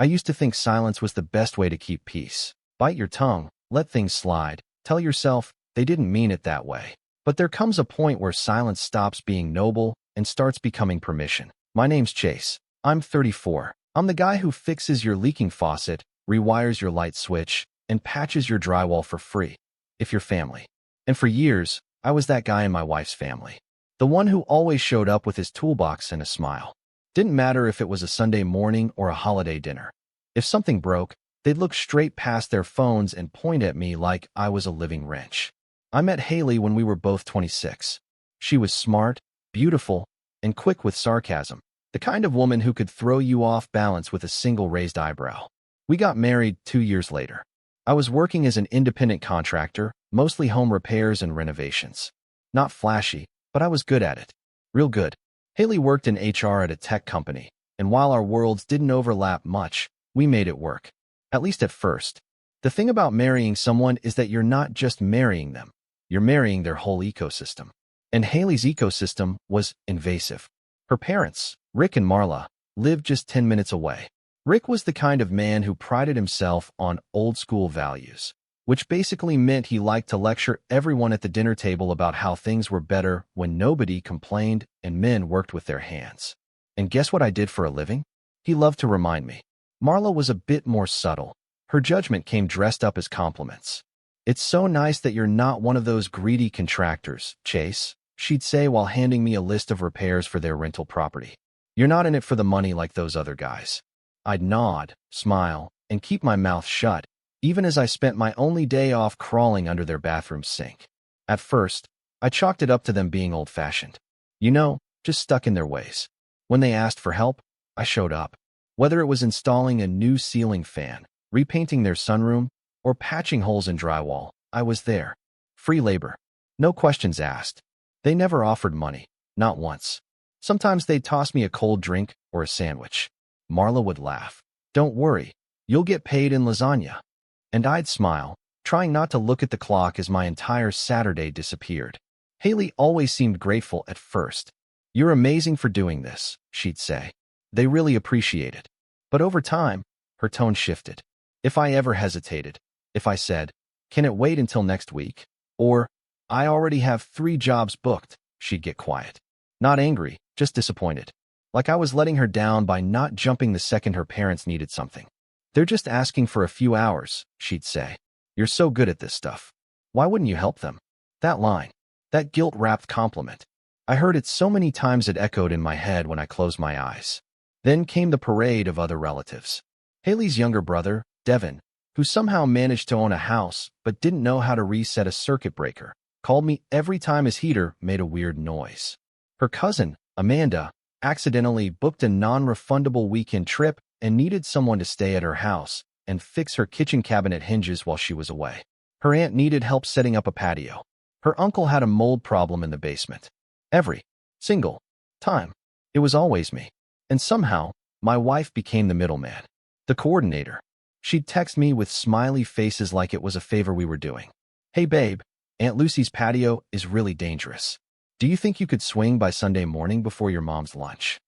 I used to think silence was the best way to keep peace. Bite your tongue, let things slide, tell yourself they didn't mean it that way. But there comes a point where silence stops being noble and starts becoming permission. My name's Chase. I'm 34. I'm the guy who fixes your leaking faucet, rewires your light switch, and patches your drywall for free, if you're family. And for years, I was that guy in my wife's family. The one who always showed up with his toolbox and a smile. Didn't matter if it was a Sunday morning or a holiday dinner. If something broke, they'd look straight past their phones and point at me like I was a living wrench. I met Haley when we were both 26. She was smart, beautiful, and quick with sarcasm. The kind of woman who could throw you off balance with a single raised eyebrow. We got married 2 years later. I was working as an independent contractor, mostly home repairs and renovations. Not flashy, but I was good at it. Real good. Haley worked in HR at a tech company, and while our worlds didn't overlap much, we made it work. At least at first. The thing about marrying someone is that you're not just marrying them, you're marrying their whole ecosystem. And Haley's ecosystem was invasive. Her parents, Rick and Marla, lived just 10 minutes away. Rick was the kind of man who prided himself on old-school values, which basically meant he liked to lecture everyone at the dinner table about how things were better when nobody complained and men worked with their hands. And guess what I did for a living? He loved to remind me. Marla was a bit more subtle. Her judgment came dressed up as compliments. "It's so nice that you're not one of those greedy contractors, Chase," she'd say while handing me a list of repairs for their rental property. "You're not in it for the money like those other guys." I'd nod, smile, and keep my mouth shut, even as I spent my only day off crawling under their bathroom sink. At first, I chalked it up to them being old-fashioned. Just stuck in their ways. When they asked for help, I showed up. Whether it was installing a new ceiling fan, repainting their sunroom, or patching holes in drywall, I was there. Free labor. No questions asked. They never offered money, not once. Sometimes they'd toss me a cold drink or a sandwich. Marla would laugh. "Don't worry, you'll get paid in lasagna." And I'd smile, trying not to look at the clock as my entire Saturday disappeared. Haley always seemed grateful at first. "You're amazing for doing this," she'd say. "They really appreciate it." But over time, her tone shifted. If I ever hesitated, if I said, "Can it wait until next week?" or "I already have 3 jobs booked," she'd get quiet. Not angry, just disappointed. Like I was letting her down by not jumping the second her parents needed something. "They're just asking for a few hours," she'd say. "You're so good at this stuff. Why wouldn't you help them?" That line, that guilt-wrapped compliment. I heard it so many times it echoed in my head when I closed my eyes. Then came the parade of other relatives. Haley's younger brother, Devin, who somehow managed to own a house but didn't know how to reset a circuit breaker, called me every time his heater made a weird noise. Her cousin, Amanda, accidentally booked a non-refundable weekend trip and needed someone to stay at her house and fix her kitchen cabinet hinges while she was away. Her aunt needed help setting up a patio. Her uncle had a mold problem in the basement. Every single time, it was always me. And somehow, my wife became the middleman, the coordinator. She'd text me with smiley faces like it was a favor we were doing. "Hey babe, Aunt Lucy's patio is really dangerous. Do you think you could swing by Sunday morning before your mom's lunch?"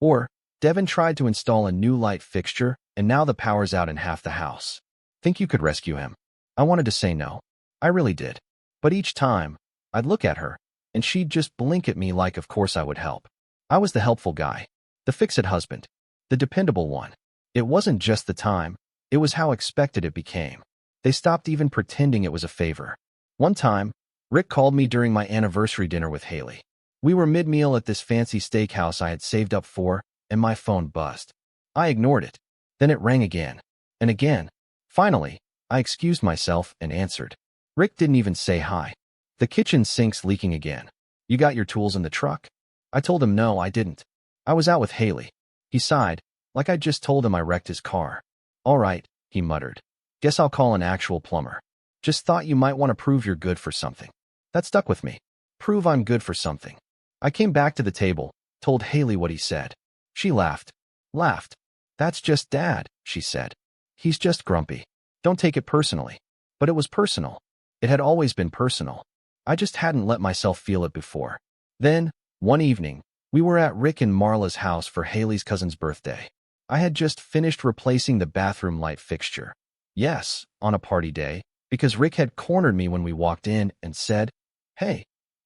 Or, "Devin tried to install a new light fixture and now the power's out in half the house. Think you could rescue him?" I wanted to say no. I really did. But each time, I'd look at her, and she'd just blink at me like of course I would help. I was the helpful guy, the fix-it husband, the dependable one. It wasn't just the time, it was how expected it became. They stopped even pretending it was a favor. One time, Rick called me during my anniversary dinner with Haley. We were mid-meal at this fancy steakhouse I had saved up for, and my phone buzzed. I ignored it. Then it rang again, and again. Finally, I excused myself and answered. Rick didn't even say hi. "The kitchen sink's leaking again. You got your tools in the truck?" I told him no, I didn't. I was out with Haley. He sighed, like I'd just told him I wrecked his car. "All right," he muttered. "Guess I'll call an actual plumber. Just thought you might want to prove you're good for something." That stuck with me. Prove I'm good for something. I came back to the table, told Haley what he said. She laughed. "That's just Dad," she said. "He's just grumpy. Don't take it personally." But it was personal. It had always been personal. I just hadn't let myself feel it before. Then, one evening, we were at Rick and Marla's house for Haley's cousin's birthday. I had just finished replacing the bathroom light fixture. Yes, on a party day, because Rick had cornered me when we walked in and said, "Hey,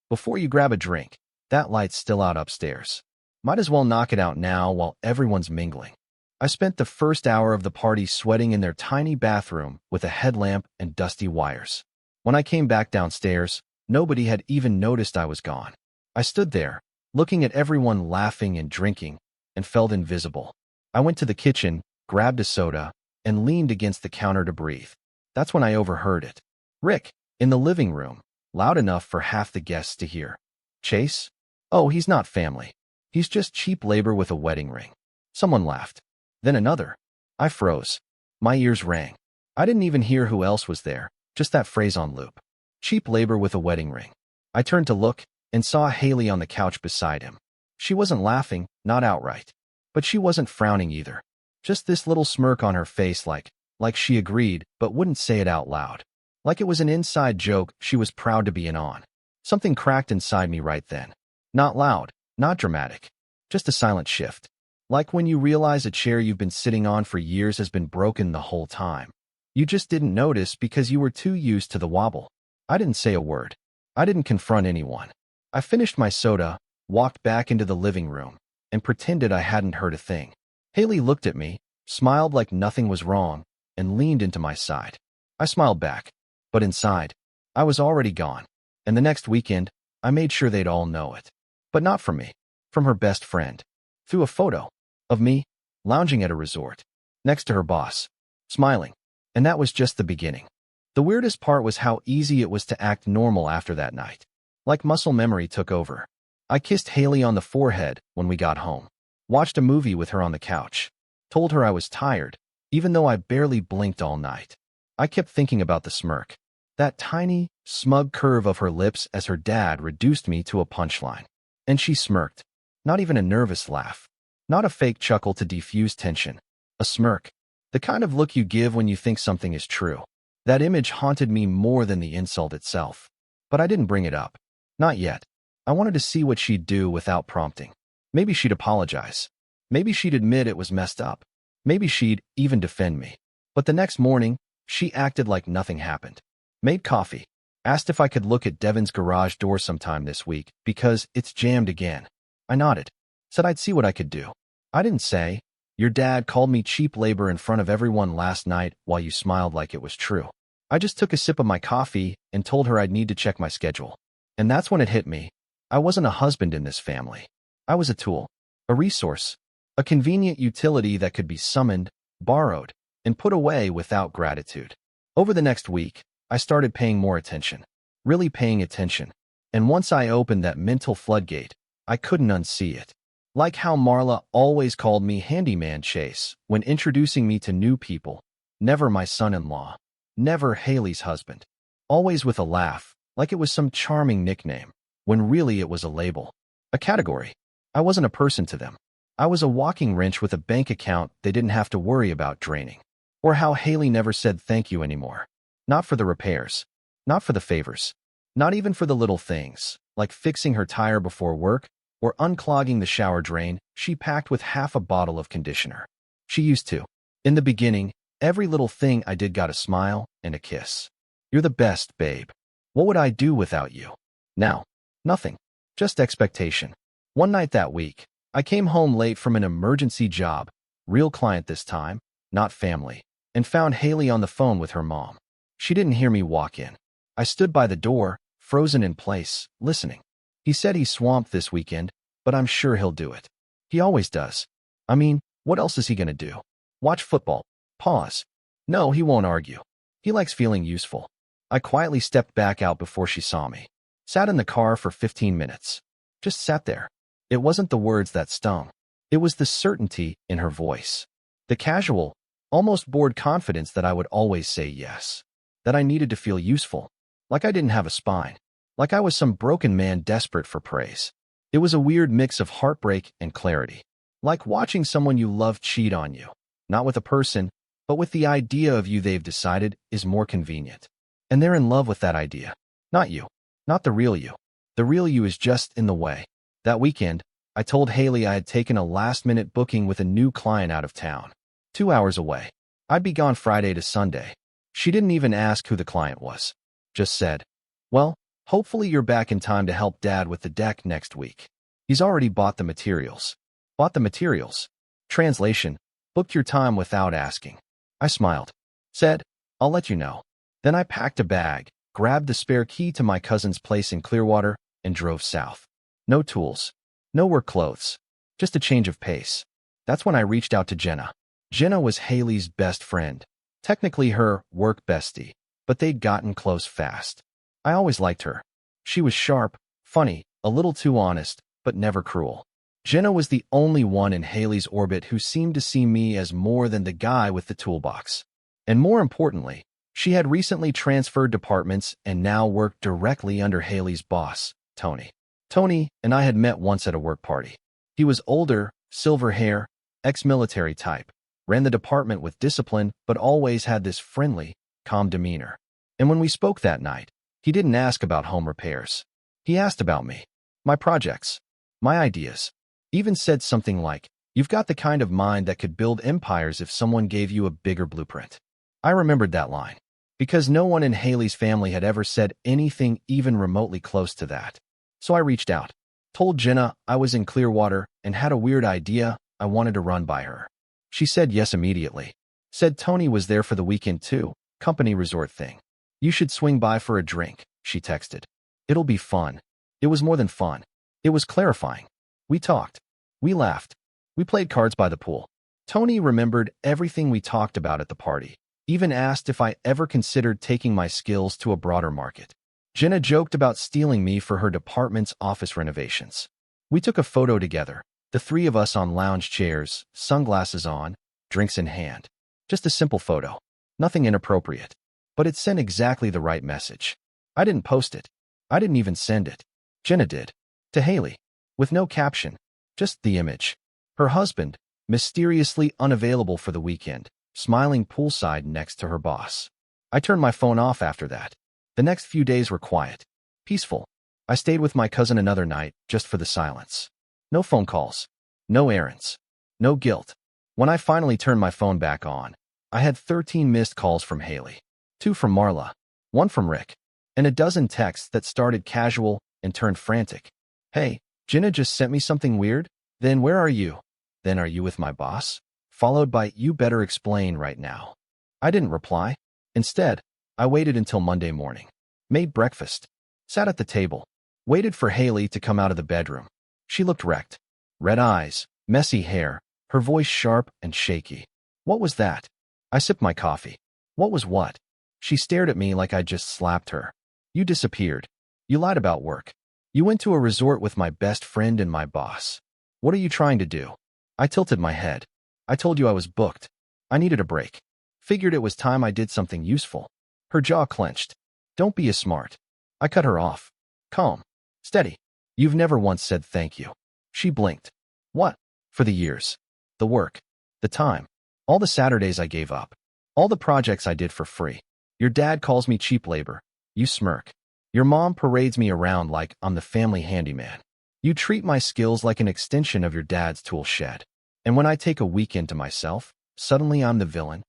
before you grab a drink, that light's still out upstairs. Might as well knock it out now while everyone's mingling." I spent the first hour of the party sweating in their tiny bathroom with a headlamp and dusty wires. When I came back downstairs, nobody had even noticed I was gone. I stood there, looking at everyone laughing and drinking, and felt invisible. I went to the kitchen, grabbed a soda, and leaned against the counter to breathe. That's when I overheard it. Rick, in the living room, loud enough for half the guests to hear. "Chase? Oh, he's not family. He's just cheap labor with a wedding ring." Someone laughed. Then another. I froze. My ears rang. I didn't even hear who else was there, just that phrase on loop. Cheap labor with a wedding ring. I turned to look and saw Haley on the couch beside him. She wasn't laughing, not outright. But she wasn't frowning either. Just this little smirk on her face like she agreed but wouldn't say it out loud. Like it was an inside joke she was proud to be in on. Something cracked inside me right then. Not loud, not dramatic. Just a silent shift. Like when you realize a chair you've been sitting on for years has been broken the whole time. You just didn't notice because you were too used to the wobble. I didn't say a word. I didn't confront anyone. I finished my soda, walked back into the living room, and pretended I hadn't heard a thing. Haley looked at me, smiled like nothing was wrong, and leaned into my side. I smiled back. But inside, I was already gone. And the next weekend, I made sure they'd all know it. But not from me. From her best friend. Through a photo of me, lounging at a resort, next to her boss, smiling. And that was just the beginning. The weirdest part was how easy it was to act normal after that night. Like muscle memory took over. I kissed Haley on the forehead when we got home. Watched a movie with her on the couch. Told her I was tired, even though I barely blinked all night. I kept thinking about the smirk. That tiny, smug curve of her lips as her dad reduced me to a punchline. And she smirked. Not even a nervous laugh. Not a fake chuckle to defuse tension. A smirk. The kind of look you give when you think something is true. That image haunted me more than the insult itself. But I didn't bring it up. Not yet. I wanted to see what she'd do without prompting. Maybe she'd apologize. Maybe she'd admit it was messed up. Maybe she'd even defend me. But the next morning, she acted like nothing happened. Made coffee. Asked if I could look at Devin's garage door sometime this week because it's jammed again. I nodded. Said I'd see what I could do. I didn't say, "Your dad called me cheap labor in front of everyone last night," while you smiled like it was true. I just took a sip of my coffee and told her I'd need to check my schedule. And that's when it hit me. I wasn't a husband in this family. I was a tool. A resource. A convenient utility that could be summoned, borrowed, and put away without gratitude. Over the next week, I started paying more attention. Really paying attention. And once I opened that mental floodgate, I couldn't unsee it. Like how Marla always called me Handyman Chase when introducing me to new people. Never my son-in-law. Never Haley's husband. Always with a laugh, like it was some charming nickname, when really it was a label. A category. I wasn't a person to them. I was a walking wrench with a bank account they didn't have to worry about draining. Or how Haley never said thank you anymore. Not for the repairs. Not for the favors. Not even for the little things, like fixing her tire before work or unclogging the shower drain she packed with half a bottle of conditioner. She used to. In the beginning, every little thing I did got a smile and a kiss. "You're the best, babe. What would I do without you?" Now, nothing. Just expectation. One night that week, I came home late from an emergency job, real client this time, not family, and found Haley on the phone with her mom. She didn't hear me walk in. I stood by the door, frozen in place, listening. He said he's swamped this weekend, but I'm sure he'll do it. He always does. I mean, what else is he gonna do? Watch football. Pause. No, he won't argue. He likes feeling useful. I quietly stepped back out before she saw me. Sat in the car for 15 minutes. Just sat there. It wasn't the words that stung. It was the certainty in her voice. The casual, almost bored confidence that I would always say yes. That I needed to feel useful. Like I didn't have a spine. Like I was some broken man desperate for praise. It was a weird mix of heartbreak and clarity. Like watching someone you love cheat on you. Not with a person, but with the idea of you they've decided is more convenient. And they're in love with that idea. Not you. Not the real you. The real you is just in the way. That weekend, I told Haley I had taken a last-minute booking with a new client out of town, 2 hours away. I'd be gone Friday to Sunday. She didn't even ask who the client was. Just said, well, hopefully you're back in time to help Dad with the deck next week. He's already bought the materials. Bought the materials. Translation, booked your time without asking. I smiled. Said, I'll let you know. Then I packed a bag, grabbed the spare key to my cousin's place in Clearwater, and drove south. No tools. No work clothes. Just a change of pace. That's when I reached out to Jenna. Jenna was Haley's best friend. Technically her work bestie, but they'd gotten close fast. I always liked her. She was sharp, funny, a little too honest, but never cruel. Jenna was the only one in Haley's orbit who seemed to see me as more than the guy with the toolbox. And more importantly, she had recently transferred departments and now worked directly under Haley's boss, Tony. Tony and I had met once at a work party. He was older, silver hair, ex-military type, ran the department with discipline, but always had this friendly, calm demeanor. And when we spoke that night, he didn't ask about home repairs. He asked about me, my projects, my ideas. Even said something like, you've got the kind of mind that could build empires if someone gave you a bigger blueprint. I remembered that line, because no one in Haley's family had ever said anything even remotely close to that. So I reached out, told Jenna I was in Clearwater and had a weird idea I wanted to run by her. She said yes immediately. Said Tony was there for the weekend too, company resort thing. You should swing by for a drink, she texted. It'll be fun. It was more than fun. It was clarifying. We talked. We laughed. We played cards by the pool. Tony remembered everything we talked about at the party, even asked if I ever considered taking my skills to a broader market. Jenna joked about stealing me for her department's office renovations. We took a photo together, the three of us on lounge chairs, sunglasses on, drinks in hand. Just a simple photo. Nothing inappropriate. But it sent exactly the right message. I didn't post it. I didn't even send it. Jenna did. To Haley. With no caption. Just the image. Her husband, mysteriously unavailable for the weekend, smiling poolside next to her boss. I turned my phone off after that. The next few days were quiet. Peaceful. I stayed with my cousin another night, just for the silence. No phone calls. No errands. No guilt. When I finally turned my phone back on, I had 13 missed calls from Haley. 2 from Marla. 1 from Rick. And a dozen texts that started casual and turned frantic. Hey, Jenna just sent me something weird? Then where are you? Then are you with my boss? Followed by, you better explain right now. I didn't reply. Instead, I waited until Monday morning. Made breakfast. Sat at the table. Waited for Haley to come out of the bedroom. She looked wrecked. Red eyes, messy hair, her voice sharp and shaky. What was that? I sipped my coffee. What was what? She stared at me like I'd just slapped her. You disappeared. You lied about work. You went to a resort with my best friend and my boss. What are you trying to do? I tilted my head. I told you I was booked. I needed a break. Figured it was time I did something useful. Her jaw clenched. Don't be a smart. I cut her off. Calm. Steady. You've never once said thank you. She blinked. What? For the years. The work. The time. All the Saturdays I gave up. All the projects I did for free. Your dad calls me cheap labor. You smirk. Your mom parades me around like I'm the family handyman. You treat my skills like an extension of your dad's tool shed. And when I take a weekend to myself, suddenly I'm the villain.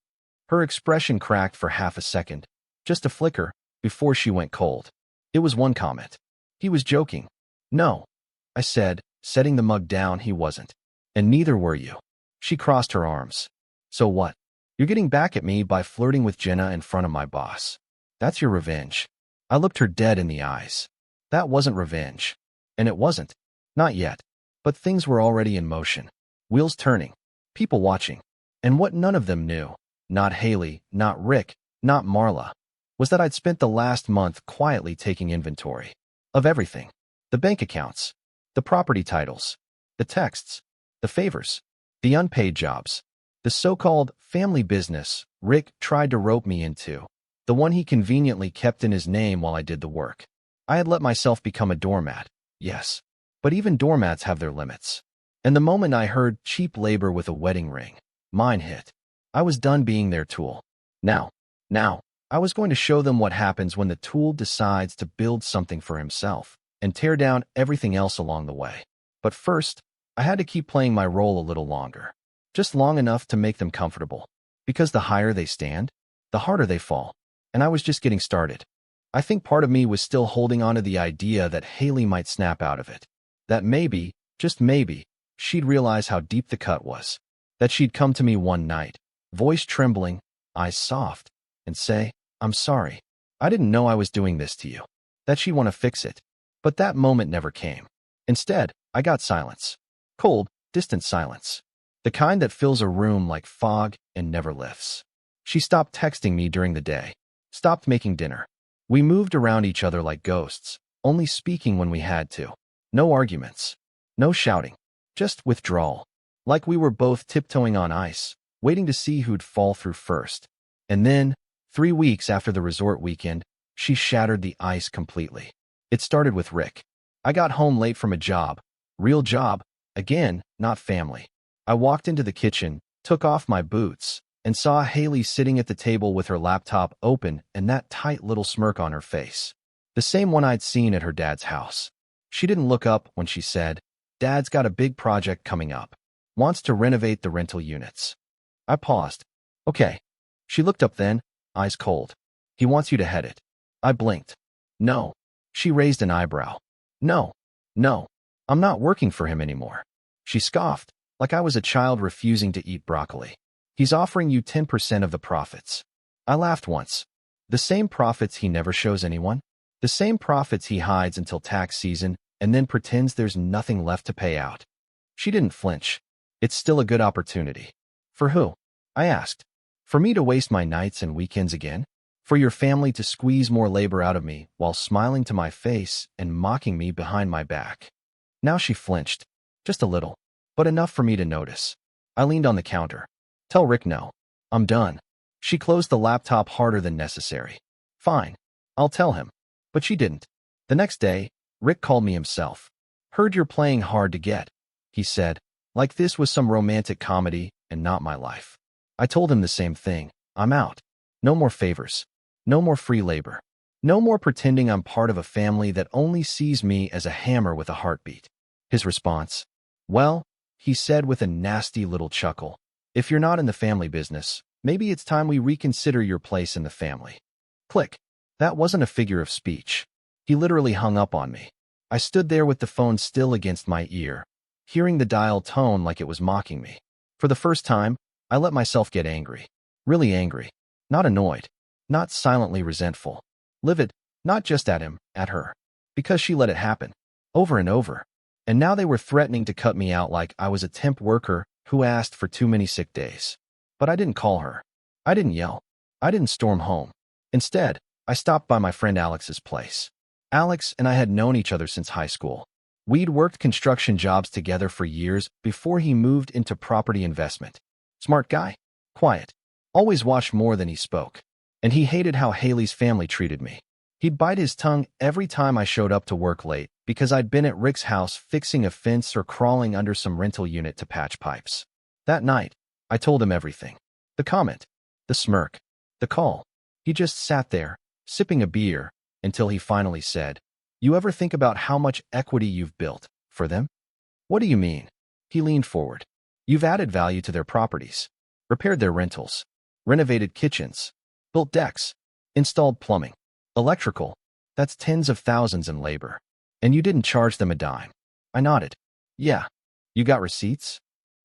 Her expression cracked for half a second, just a flicker, before she went cold. It was one comment. He was joking. No, I said, setting the mug down. He wasn't. And neither were you. She crossed her arms. So what? You're getting back at me by flirting with Jenna in front of my boss. That's your revenge. I looked her dead in the eyes. That wasn't revenge. And it wasn't. Not yet. But things were already in motion. Wheels turning. People watching. And what none of them knew, not Haley, not Rick, not Marla, was that I'd spent the last month quietly taking inventory. Of everything. The bank accounts. The property titles. The texts. The favors. The unpaid jobs. The so-called family business Rick tried to rope me into. The one he conveniently kept in his name while I did the work. I had let myself become a doormat, yes. But even doormats have their limits. And the moment I heard cheap labor with a wedding ring, mine hit. I was done being their tool. Now, I was going to show them what happens when the tool decides to build something for himself and tear down everything else along the way. But first, I had to keep playing my role a little longer, just long enough to make them comfortable. Because the higher they stand, the harder they fall. And I was just getting started. I think part of me was still holding on to the idea that Haley might snap out of it. That maybe, just maybe, she'd realize how deep the cut was. That she'd come to me one night, voice trembling, eyes soft, and say, "I'm sorry. I didn't know I was doing this to you." That she'd want to fix it. But that moment never came. Instead, I got silence. Cold, distant silence. The kind that fills a room like fog and never lifts. She stopped texting me during the day. Stopped making dinner. We moved around each other like ghosts, only speaking when we had to. No arguments. No shouting. Just withdrawal. Like we were both tiptoeing on ice, waiting to see who'd fall through first. And then, 3 weeks after the resort weekend, she shattered the ice completely. It started with Rick. I got home late from a job. Real job. Again, not family. I walked into the kitchen, took off my boots, and saw Haley sitting at the table with her laptop open and that tight little smirk on her face. The same one I'd seen at her dad's house. She didn't look up when she said, "Dad's got a big project coming up. Wants to renovate the rental units." I paused. "Okay." She looked up then, eyes cold. "He wants you to head it." I blinked. "No." She raised an eyebrow. "No. No. I'm not working for him anymore." She scoffed, like I was a child refusing to eat broccoli. "He's offering you 10% of the profits." I laughed once. The same profits he never shows anyone? The same profits he hides until tax season and then pretends there's nothing left to pay out. She didn't flinch. "It's still a good opportunity." "For who?" I asked. "For me to waste my nights and weekends again? For your family to squeeze more labor out of me while smiling to my face and mocking me behind my back?" Now she flinched. Just a little, but enough for me to notice. I leaned on the counter. "Tell Rick no. I'm done." She closed the laptop harder than necessary. "Fine. I'll tell him." But she didn't. The next day, Rick called me himself. "Heard you're playing hard to get," he said, like this was some romantic comedy and not my life. I told him the same thing. I'm out. No more favors. No more free labor. No more pretending I'm part of a family that only sees me as a hammer with a heartbeat. His response? "Well," he said with a nasty little chuckle, "if you're not in the family business, maybe it's time we reconsider your place in the family." Click. That wasn't a figure of speech. He literally hung up on me. I stood there with the phone still against my ear, hearing the dial tone like it was mocking me. For the first time, I let myself get angry. Really angry. Not annoyed. Not silently resentful. Livid, not just at him, at her. Because she let it happen. Over and over. And now they were threatening to cut me out like I was a temp worker who asked for too many sick days. But I didn't call her. I didn't yell. I didn't storm home. Instead, I stopped by my friend Alex's place. Alex and I had known each other since high school. We'd worked construction jobs together for years before he moved into property investment. Smart guy. Quiet. Always watched more than he spoke. And he hated how Haley's family treated me. He'd bite his tongue every time I showed up to work late because I'd been at Rick's house fixing a fence or crawling under some rental unit to patch pipes. That night, I told him everything. The comment. The smirk. The call. He just sat there, sipping a beer, until he finally said, "You ever think about how much equity you've built for them?" "What do you mean?" He leaned forward. "You've added value to their properties, repaired their rentals, renovated kitchens, built decks, installed plumbing, electrical. That's tens of thousands in labor. And you didn't charge them a dime." I nodded. "Yeah. You got receipts?"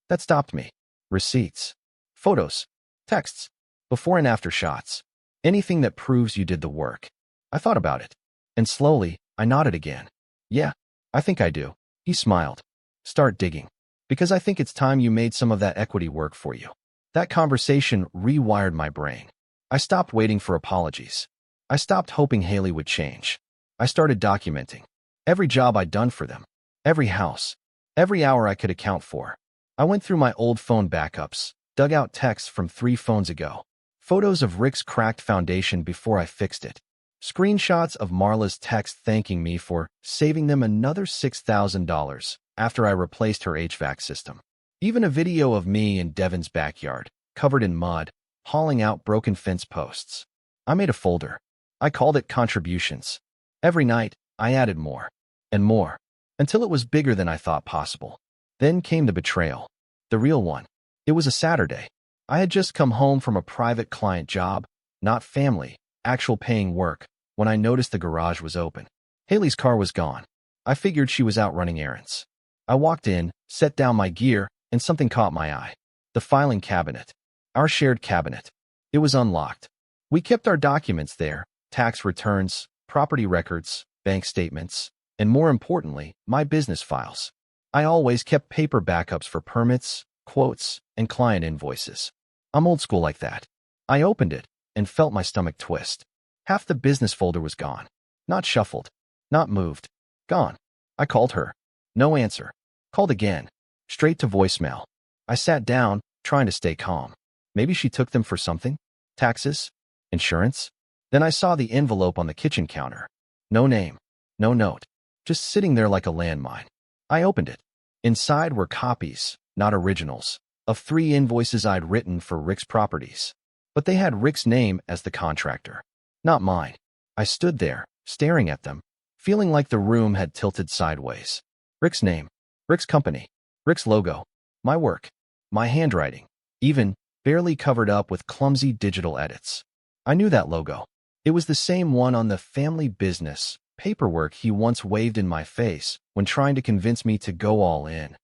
That stopped me. Receipts. Photos. Texts. Before and after shots. Anything that proves you did the work. I thought about it. And slowly, I nodded again. "Yeah, I think I do." He smiled. "Start digging. Because I think it's time you made some of that equity work for you." That conversation rewired my brain. I stopped waiting for apologies. I stopped hoping Haley would change. I started documenting. Every job I'd done for them. Every house. Every hour I could account for. I went through my old phone backups, dug out texts from 3 phones ago. Photos of Rick's cracked foundation before I fixed it. Screenshots of Marla's text thanking me for saving them another $6,000 after I replaced her HVAC system. Even a video of me in Devin's backyard, covered in mud, hauling out broken fence posts. I made a folder. I called it Contributions. Every night, I added more and more, until it was bigger than I thought possible. Then came the betrayal. The real one. It was a Saturday. I had just come home from a private client job, not family, actual paying work, when I noticed the garage was open. Haley's car was gone. I figured she was out running errands. I walked in, set down my gear, and something caught my eye. The filing cabinet. Our shared cabinet. It was unlocked. We kept our documents there, tax returns, property records, bank statements, and more importantly, my business files. I always kept paper backups for permits, quotes, and client invoices. I'm old school like that. I opened it and felt my stomach twist. Half the business folder was gone. Not shuffled. Not moved. Gone. I called her. No answer. Called again. Straight to voicemail. I sat down, trying to stay calm. Maybe she took them for something? Taxes? Insurance? Then I saw the envelope on the kitchen counter. No name. No note. Just sitting there like a landmine. I opened it. Inside were copies, not originals, of 3 invoices I'd written for Rick's properties. But they had Rick's name as the contractor. Not mine. I stood there, staring at them, feeling like the room had tilted sideways. Rick's name. Rick's company. Rick's logo. My work. My handwriting. Even, barely covered up with clumsy digital edits. I knew that logo. It was the same one on the family business paperwork he once waved in my face when trying to convince me to go all in.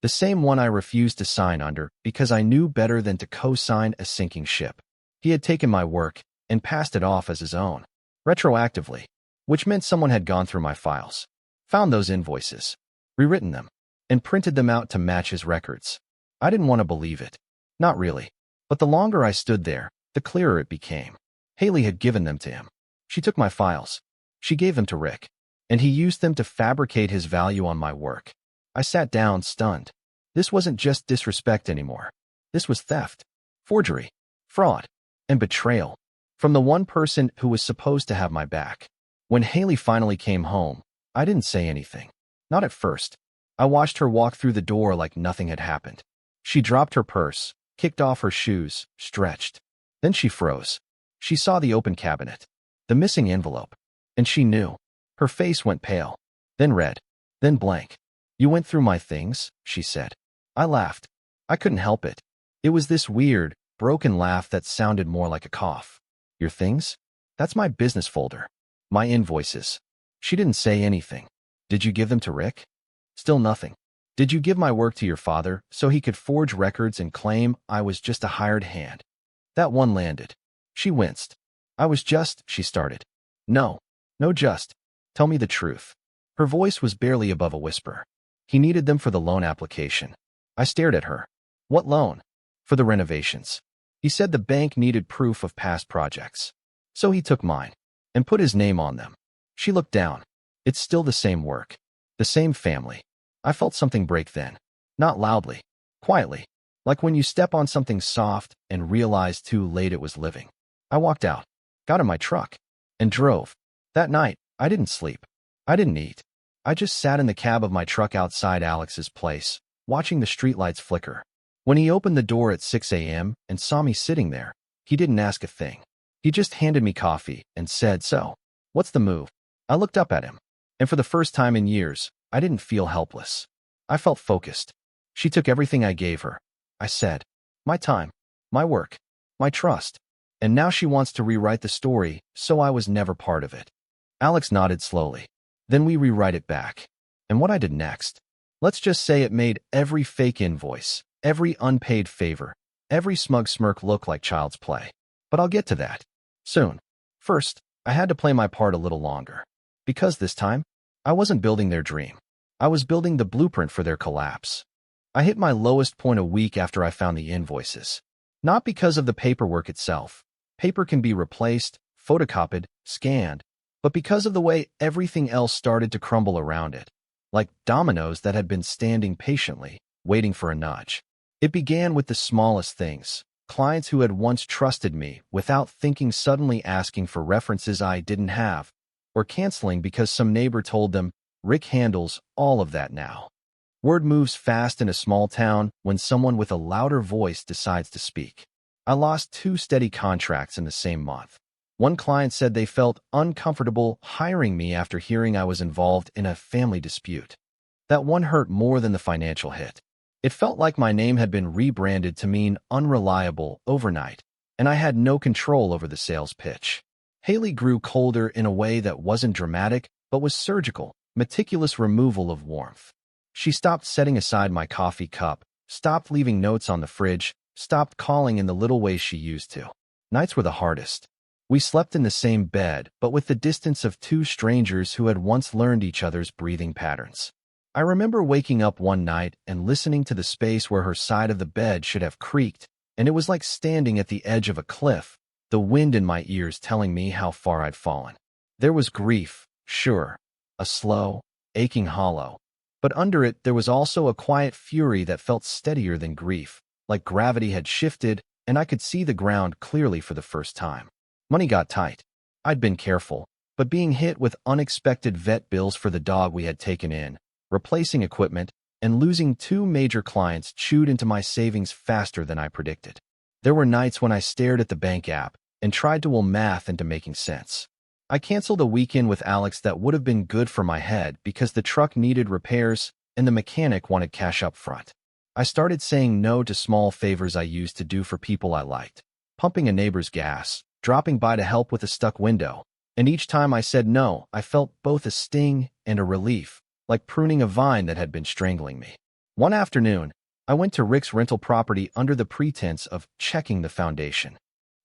The same one I refused to sign under because I knew better than to co-sign a sinking ship. He had taken my work and passed it off as his own, retroactively, which meant someone had gone through my files, found those invoices, rewritten them, and printed them out to match his records. I didn't want to believe it. Not really. But the longer I stood there, the clearer it became. Haley had given them to him. She took my files. She gave them to Rick, and he used them to fabricate his value on my work. I sat down, stunned. This wasn't just disrespect anymore. This was theft, forgery, fraud, and betrayal from the one person who was supposed to have my back. When Haley finally came home, I didn't say anything. Not at first. I watched her walk through the door like nothing had happened. She dropped her purse, kicked off her shoes, stretched. Then she froze. She saw the open cabinet, the missing envelope, and she knew. Her face went pale, then red, then blank. "You went through my things," she said. I laughed. I couldn't help it. It was this weird, broken laugh that sounded more like a cough. "Your things? That's my business folder. My invoices." She didn't say anything. "Did you give them to Rick?" Still nothing. "Did you give my work to your father so he could forge records and claim I was just a hired hand?" That one landed. She winced. She started. No just. Tell me the truth." Her voice was barely above a whisper. "He needed them for the loan application." I stared at her. "What loan?" "For the renovations. He said the bank needed proof of past projects. So he took mine and put his name on them." She looked down. "It's still the same work. The same family." I felt something break then. Not loudly. Quietly. Like when you step on something soft and realize too late it was living. I walked out, got in my truck, and drove. That night, I didn't sleep. I didn't eat. I just sat in the cab of my truck outside Alex's place, watching the streetlights flicker. When he opened the door at 6 a.m. and saw me sitting there, he didn't ask a thing. He just handed me coffee and said, "So, what's the move?" I looked up at him, and for the first time in years, I didn't feel helpless. I felt focused. "She took everything I gave her," I said. "My time, my work, my trust. And now she wants to rewrite the story, so I was never part of it." Alex nodded slowly. "Then we rewrite it back." And what I did next? Let's just say it made every fake invoice, every unpaid favor, every smug smirk look like child's play. But I'll get to that soon. First, I had to play my part a little longer. Because this time, I wasn't building their dream. I was building the blueprint for their collapse. I hit my lowest point a week after I found the invoices. Not because of the paperwork itself. Paper can be replaced, photocopied, scanned, but because of the way everything else started to crumble around it, like dominoes that had been standing patiently, waiting for a nudge. It began with the smallest things. Clients who had once trusted me without thinking suddenly asking for references I didn't have, or canceling because some neighbor told them, "Rick handles all of that now." Word moves fast in a small town when someone with a louder voice decides to speak. I lost 2 steady contracts in the same month. One client said they felt uncomfortable hiring me after hearing I was involved in a family dispute. That one hurt more than the financial hit. It felt like my name had been rebranded to mean unreliable overnight, and I had no control over the sales pitch. Haley grew colder in a way that wasn't dramatic, but was surgical, meticulous removal of warmth. She stopped setting aside my coffee cup, stopped leaving notes on the fridge, stopped calling in the little ways she used to. Nights were the hardest. We slept in the same bed, but with the distance of two strangers who had once learned each other's breathing patterns. I remember waking up one night and listening to the space where her side of the bed should have creaked, and it was like standing at the edge of a cliff, the wind in my ears telling me how far I'd fallen. There was grief, sure, a slow, aching hollow, but under it there was also a quiet fury that felt steadier than grief, like gravity had shifted, and I could see the ground clearly for the first time. Money got tight. I'd been careful, but being hit with unexpected vet bills for the dog we had taken in, replacing equipment, and losing two major clients chewed into my savings faster than I predicted. There were nights when I stared at the bank app and tried to will math into making sense. I canceled a weekend with Alex that would have been good for my head because the truck needed repairs and the mechanic wanted cash up front. I started saying no to small favors I used to do for people I liked, pumping a neighbor's gas, dropping by to help with a stuck window, and each time I said no, I felt both a sting and a relief, like pruning a vine that had been strangling me. One afternoon, I went to Rick's rental property under the pretense of checking the foundation.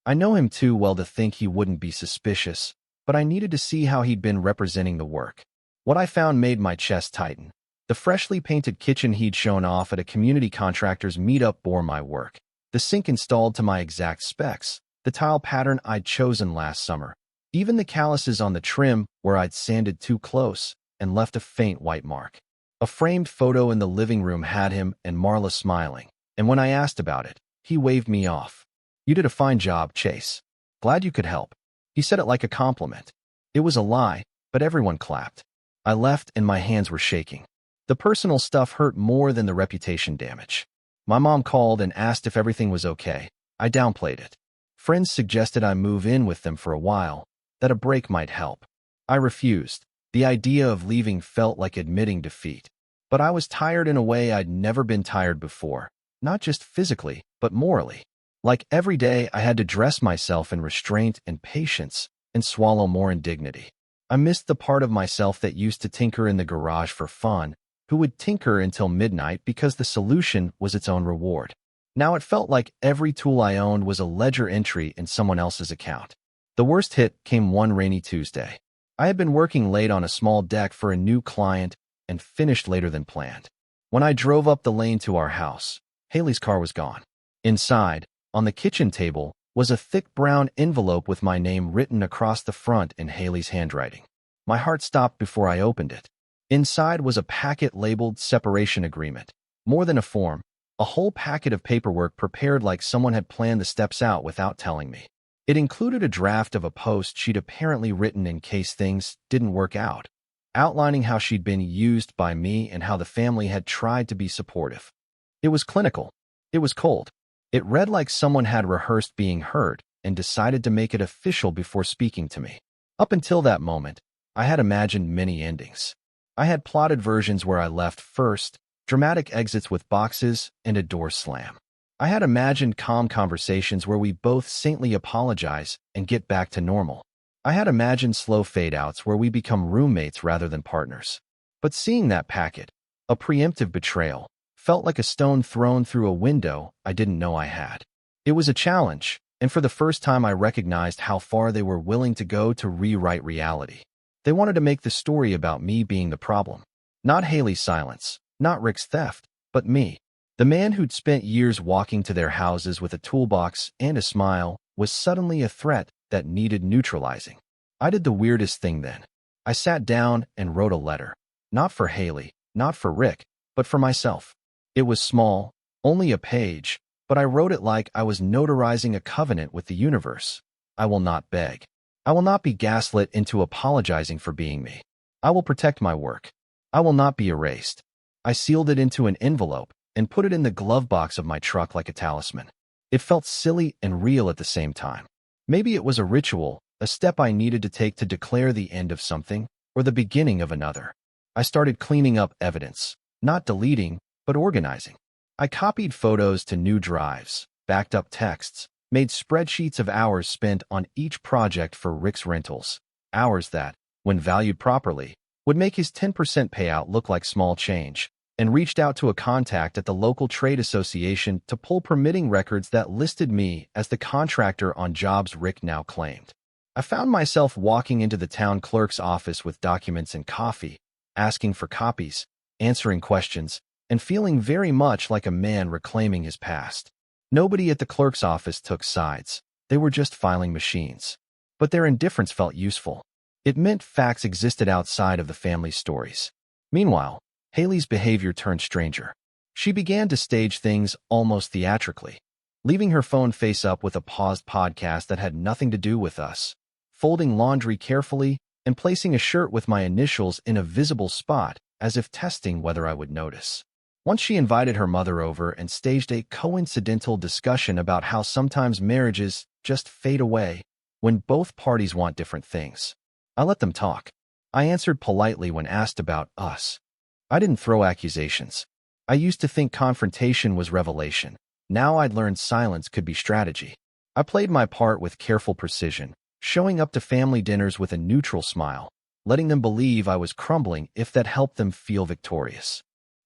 I know him too well to think he wouldn't be suspicious, but I needed to see how he'd been representing the work. What I found made my chest tighten. The freshly painted kitchen he'd shown off at a community contractor's meetup bore my work. The sink installed to my exact specs, the tile pattern I'd chosen last summer. Even the calluses on the trim where I'd sanded too close and left a faint white mark. A framed photo in the living room had him and Marla smiling, and when I asked about it, he waved me off. "You did a fine job, Chase. Glad you could help." He said it like a compliment. It was a lie, but everyone clapped. I left and my hands were shaking. The personal stuff hurt more than the reputation damage. My mom called and asked if everything was okay. I downplayed it. Friends suggested I move in with them for a while, that a break might help. I refused. The idea of leaving felt like admitting defeat. But I was tired in a way I'd never been tired before, not just physically, but morally. Like every day, I had to dress myself in restraint and patience and swallow more indignity. I missed the part of myself that used to tinker in the garage for fun, who would tinker until midnight because the solution was its own reward. Now it felt like every tool I owned was a ledger entry in someone else's account. The worst hit came one rainy Tuesday. I had been working late on a small deck for a new client and finished later than planned. When I drove up the lane to our house, Haley's car was gone. Inside, on the kitchen table, was a thick brown envelope with my name written across the front in Haley's handwriting. My heart stopped before I opened it. Inside was a packet labeled separation agreement. More than a form, a whole packet of paperwork prepared like someone had planned the steps out without telling me. It included a draft of a post she'd apparently written in case things didn't work out, outlining how she'd been used by me and how the family had tried to be supportive. It was clinical. It was cold. It read like someone had rehearsed being hurt and decided to make it official before speaking to me. Up until that moment, I had imagined many endings. I had plotted versions where I left first, dramatic exits with boxes, and a door slam. I had imagined calm conversations where we both saintly apologize and get back to normal. I had imagined slow fade-outs where we become roommates rather than partners. But seeing that packet, a preemptive betrayal, felt like a stone thrown through a window I didn't know I had. It was a challenge, and for the first time I recognized how far they were willing to go to rewrite reality. They wanted to make the story about me being the problem. Not Haley's silence, not Rick's theft, but me. The man who'd spent years walking to their houses with a toolbox and a smile was suddenly a threat that needed neutralizing. I did the weirdest thing then. I sat down and wrote a letter. Not for Haley, not for Rick, but for myself. It was small, only a page, but I wrote it like I was notarizing a covenant with the universe. I will not beg. I will not be gaslit into apologizing for being me. I will protect my work. I will not be erased. I sealed it into an envelope and put it in the glove box of my truck like a talisman. It felt silly and real at the same time. Maybe it was a ritual, a step I needed to take to declare the end of something or the beginning of another. I started cleaning up evidence, not deleting, but organizing. I copied photos to new drives, backed up texts, made spreadsheets of hours spent on each project for Rick's rentals, hours that, when valued properly, would make his 10% payout look like small change, and reached out to a contact at the local trade association to pull permitting records that listed me as the contractor on jobs Rick now claimed. I found myself walking into the town clerk's office with documents and coffee, asking for copies, answering questions, and feeling very much like a man reclaiming his past. Nobody at the clerk's office took sides. They were just filing machines. But their indifference felt useful. It meant facts existed outside of the family's stories. Meanwhile, Haley's behavior turned stranger. She began to stage things almost theatrically, leaving her phone face up with a paused podcast that had nothing to do with us, folding laundry carefully, and placing a shirt with my initials in a visible spot as if testing whether I would notice. Once she invited her mother over and staged a coincidental discussion about how sometimes marriages just fade away when both parties want different things. I let them talk. I answered politely when asked about us. I didn't throw accusations. I used to think confrontation was revelation. Now I'd learned silence could be strategy. I played my part with careful precision, showing up to family dinners with a neutral smile, letting them believe I was crumbling if that helped them feel victorious.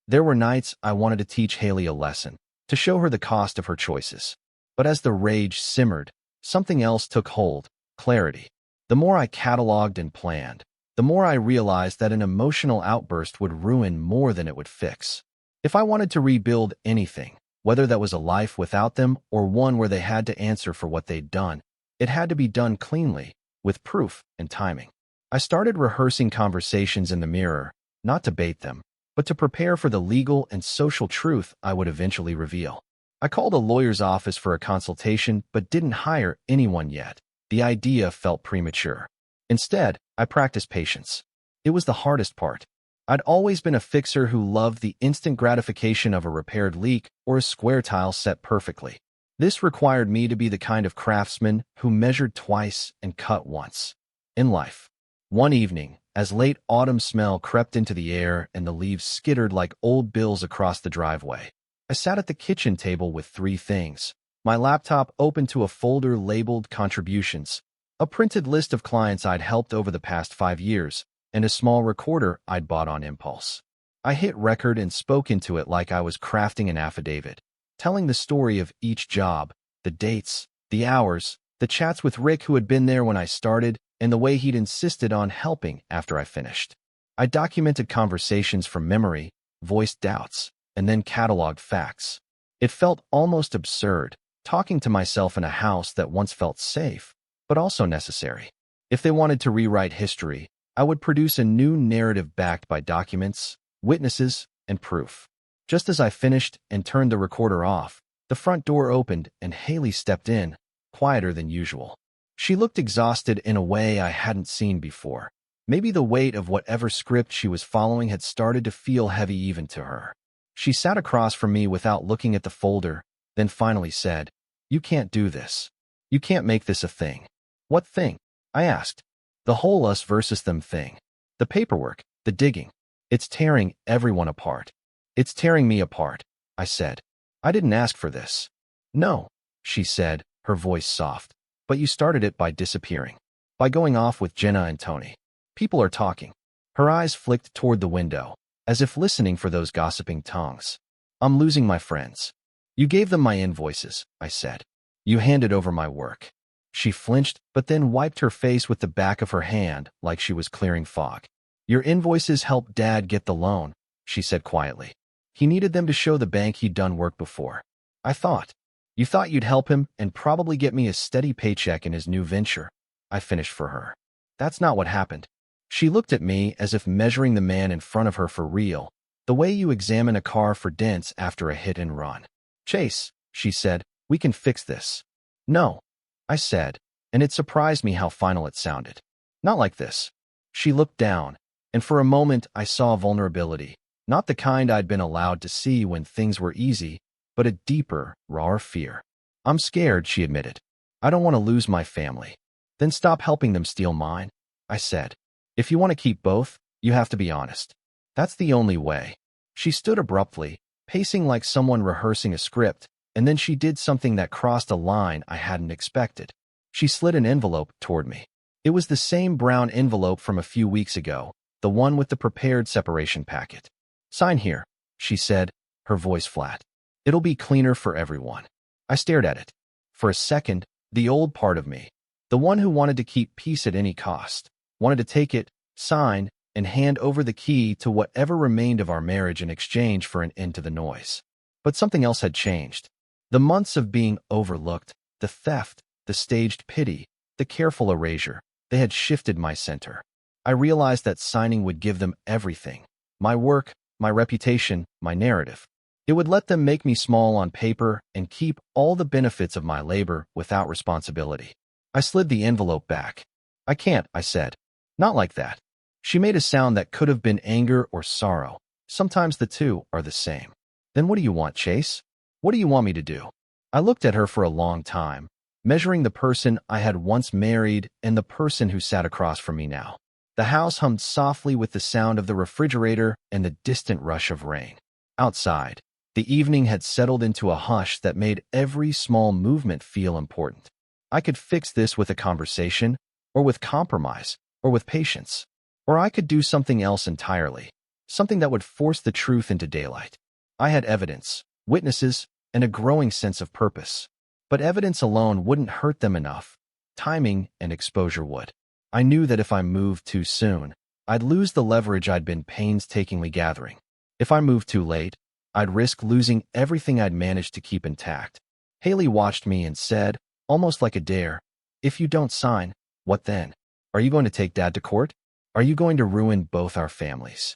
There were nights I wanted to teach Haley a lesson, to show her the cost of her choices. But as the rage simmered, something else took hold: clarity. The more I cataloged and planned, the more I realized that an emotional outburst would ruin more than it would fix. If I wanted to rebuild anything, whether that was a life without them or one where they had to answer for what they'd done, it had to be done cleanly, with proof and timing. I started rehearsing conversations in the mirror, not to bait them, but to prepare for the legal and social truth I would eventually reveal. I called a lawyer's office for a consultation but didn't hire anyone yet. The idea felt premature. Instead, I practiced patience. It was the hardest part. I'd always been a fixer who loved the instant gratification of a repaired leak or a square tile set perfectly. This required me to be the kind of craftsman who measured twice and cut once. In life, one evening, as late autumn smell crept into the air and the leaves skittered like old bills across the driveway, I sat at the kitchen table with three things: my laptop open to a folder labeled contributions, a printed list of clients I'd helped over the past 5 years, and a small recorder I'd bought on impulse. I hit record and spoke into it like I was crafting an affidavit, telling the story of each job, the dates, the hours, the chats with Rick who had been there when I started, and the way he'd insisted on helping after I finished. I documented conversations from memory, voiced doubts, and then cataloged facts. It felt almost absurd, talking to myself in a house that once felt safe, but also necessary. If they wanted to rewrite history, I would produce a new narrative backed by documents, witnesses, and proof. Just as I finished and turned the recorder off, the front door opened and Haley stepped in, quieter than usual. She looked exhausted in a way I hadn't seen before. Maybe the weight of whatever script she was following had started to feel heavy even to her. She sat across from me without looking at the folder, then finally said, "You can't do this. You can't make this a thing." "What thing?" I asked. "The whole us versus them thing. The paperwork, the digging. It's tearing everyone apart." "It's tearing me apart," I said. "I didn't ask for this." "No," she said, her voice soft. "But you started it by disappearing. By going off with Jenna and Tony. People are talking." Her eyes flicked toward the window, as if listening for those gossiping tongues. "I'm losing my friends." "You gave them my invoices," I said. "You handed over my work." She flinched, but then wiped her face with the back of her hand like she was clearing fog. "Your invoices helped Dad get the loan," she said quietly. "He needed them to show the bank he'd done work before. I thought. You thought you'd help him and probably get me a steady paycheck in his new venture," I finished for her. "That's not what happened." She looked at me as if measuring the man in front of her for real, the way you examine a car for dents after a hit and run. "Chase," she said, "we can fix this." "No," I said, and it surprised me how final it sounded. "Not like this." She looked down, and for a moment I saw vulnerability, not the kind I'd been allowed to see when things were easy, but a deeper, rawer fear. "I'm scared," she admitted. "I don't want to lose my family." "Then stop helping them steal mine," I said. "If you want to keep both, you have to be honest." That's the only way. She stood abruptly, pacing like someone rehearsing a script, and then she did something that crossed a line I hadn't expected. She slid an envelope toward me. It was the same brown envelope from a few weeks ago, the one with the prepared separation packet. "Sign here," she said, her voice flat. "It'll be cleaner for everyone." I stared at it. For a second, the old part of me, the one who wanted to keep peace at any cost, wanted to take it, sign, and hand over the key to whatever remained of our marriage in exchange for an end to the noise. But something else had changed. The months of being overlooked, the theft, the staged pity, the careful erasure, they had shifted my center. I realized that signing would give them everything. My work, my reputation, my narrative. It would let them make me small on paper and keep all the benefits of my labor without responsibility. I slid the envelope back. "I can't," I said. "Not like that." She made a sound that could have been anger or sorrow. Sometimes the two are the same. "Then what do you want, Chase? What do you want me to do?" I looked at her for a long time, measuring the person I had once married and the person who sat across from me now. The house hummed softly with the sound of the refrigerator and the distant rush of rain. Outside, the evening had settled into a hush that made every small movement feel important. I could fix this with a conversation, or with compromise, or with patience. Or I could do something else entirely, something that would force the truth into daylight. I had evidence, witnesses, and a growing sense of purpose. But evidence alone wouldn't hurt them enough. Timing and exposure would. I knew that if I moved too soon, I'd lose the leverage I'd been painstakingly gathering. If I moved too late, I'd risk losing everything I'd managed to keep intact. Haley watched me and said, almost like a dare, "If you don't sign, what then? Are you going to take Dad to court? Are you going to ruin both our families?"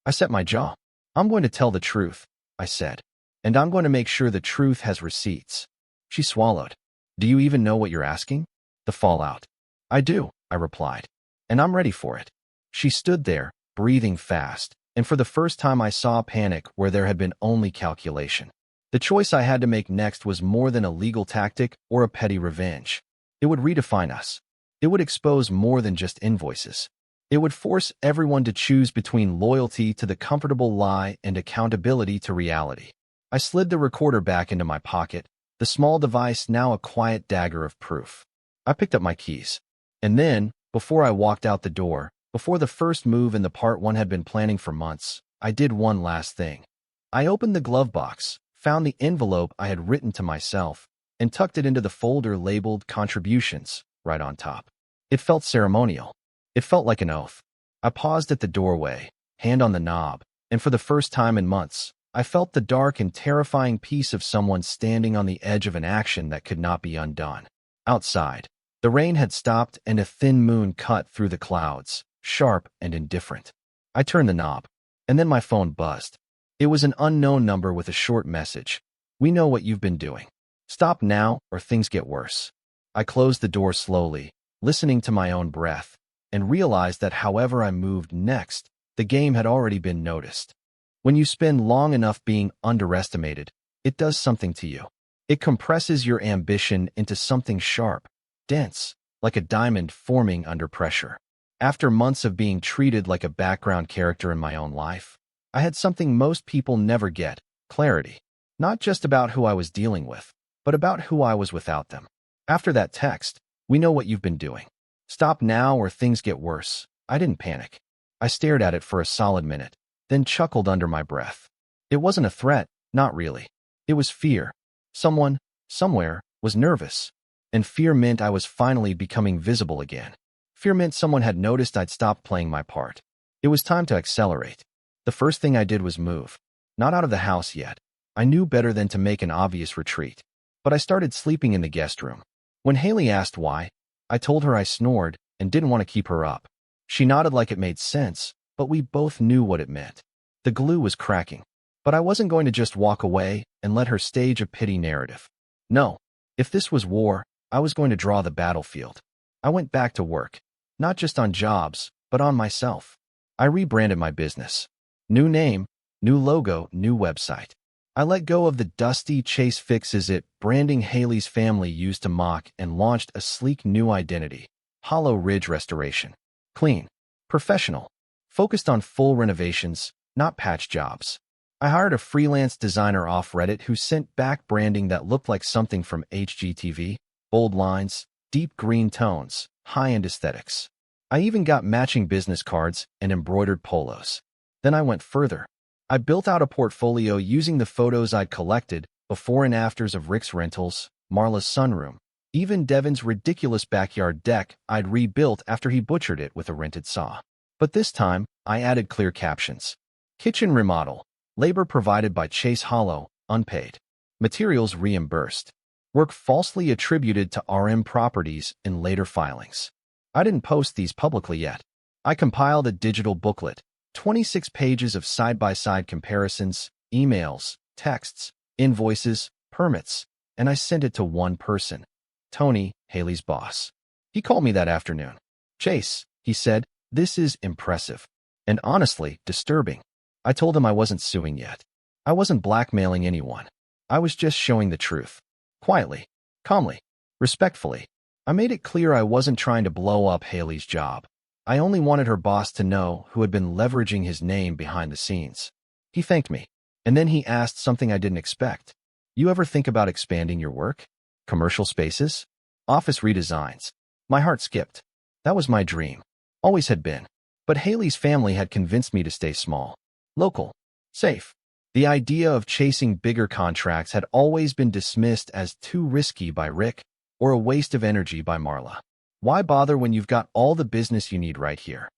I set my jaw. "I'm going to tell the truth," I said. "And I'm going to make sure the truth has receipts." She swallowed. "Do you even know what you're asking?" "The fallout." "I do," I replied. "And I'm ready for it." She stood there, breathing fast, and for the first time I saw panic where there had been only calculation. The choice I had to make next was more than a legal tactic or a petty revenge. It would redefine us. It would expose more than just invoices. It would force everyone to choose between loyalty to the comfortable lie and accountability to reality. I slid the recorder back into my pocket, the small device now a quiet dagger of proof. I picked up my keys. And then, before I walked out the door, before the first move in the part one had been planning for months, I did one last thing. I opened the glove box, found the envelope I had written to myself, and tucked it into the folder labeled Contributions, right on top. It felt ceremonial. It felt like an oath. I paused at the doorway, hand on the knob, and for the first time in months, I felt the dark and terrifying peace of someone standing on the edge of an action that could not be undone. Outside, the rain had stopped and a thin moon cut through the clouds, sharp and indifferent. I turned the knob, and then my phone buzzed. It was an unknown number with a short message. "We know what you've been doing. Stop now or things get worse." I closed the door slowly, listening to my own breath, and realized that however I moved next, the game had already been noticed. When you spend long enough being underestimated, it does something to you. It compresses your ambition into something sharp, dense, like a diamond forming under pressure. After months of being treated like a background character in my own life, I had something most people never get: clarity. Not just about who I was dealing with, but about who I was without them. After that text, "We know what you've been doing. Stop now or things get worse," I didn't panic. I stared at it for a solid minute, then chuckled under my breath. It wasn't a threat, not really. It was fear. Someone, somewhere, was nervous. And fear meant I was finally becoming visible again. Fear meant someone had noticed I'd stopped playing my part. It was time to accelerate. The first thing I did was move. Not out of the house yet. I knew better than to make an obvious retreat. But I started sleeping in the guest room. When Haley asked why, I told her I snored and didn't want to keep her up. She nodded like it made sense, but we both knew what it meant. The glue was cracking. But I wasn't going to just walk away and let her stage a pity narrative. No. If this was war, I was going to draw the battlefield. I went back to work. Not just on jobs, but on myself. I rebranded my business. New name, new logo, new website. I let go of the dusty Chase Fixes It branding Haley's family used to mock and launched a sleek new identity: Hollow Ridge Restoration. Clean, professional, focused on full renovations, not patch jobs. I hired a freelance designer off Reddit who sent back branding that looked like something from HGTV, bold lines, deep green tones, high-end aesthetics. I even got matching business cards and embroidered polos. Then I went further. I built out a portfolio using the photos I'd collected, before and afters of Rick's rentals, Marla's sunroom, even Devin's ridiculous backyard deck I'd rebuilt after he butchered it with a rented saw. But this time, I added clear captions. Kitchen remodel. Labor provided by Chase Hollow, unpaid. Materials reimbursed. Work falsely attributed to RM Properties in later filings. I didn't post these publicly yet. I compiled a digital booklet, 26 pages of side-by-side comparisons, emails, texts, invoices, permits, and I sent it to one person, Tony, Haley's boss. He called me that afternoon. "Chase," he said, "this is impressive. And honestly, disturbing." I told him I wasn't suing yet. I wasn't blackmailing anyone. I was just showing the truth. Quietly, calmly, respectfully. I made it clear I wasn't trying to blow up Haley's job. I only wanted her boss to know who had been leveraging his name behind the scenes. He thanked me, and then he asked something I didn't expect. "You ever think about expanding your work? Commercial spaces? Office redesigns?" My heart skipped. That was my dream. Always had been. But Haley's family had convinced me to stay small. Local. Safe. The idea of chasing bigger contracts had always been dismissed as too risky by Rick or a waste of energy by Marla. Why bother when you've got all the business you need right here?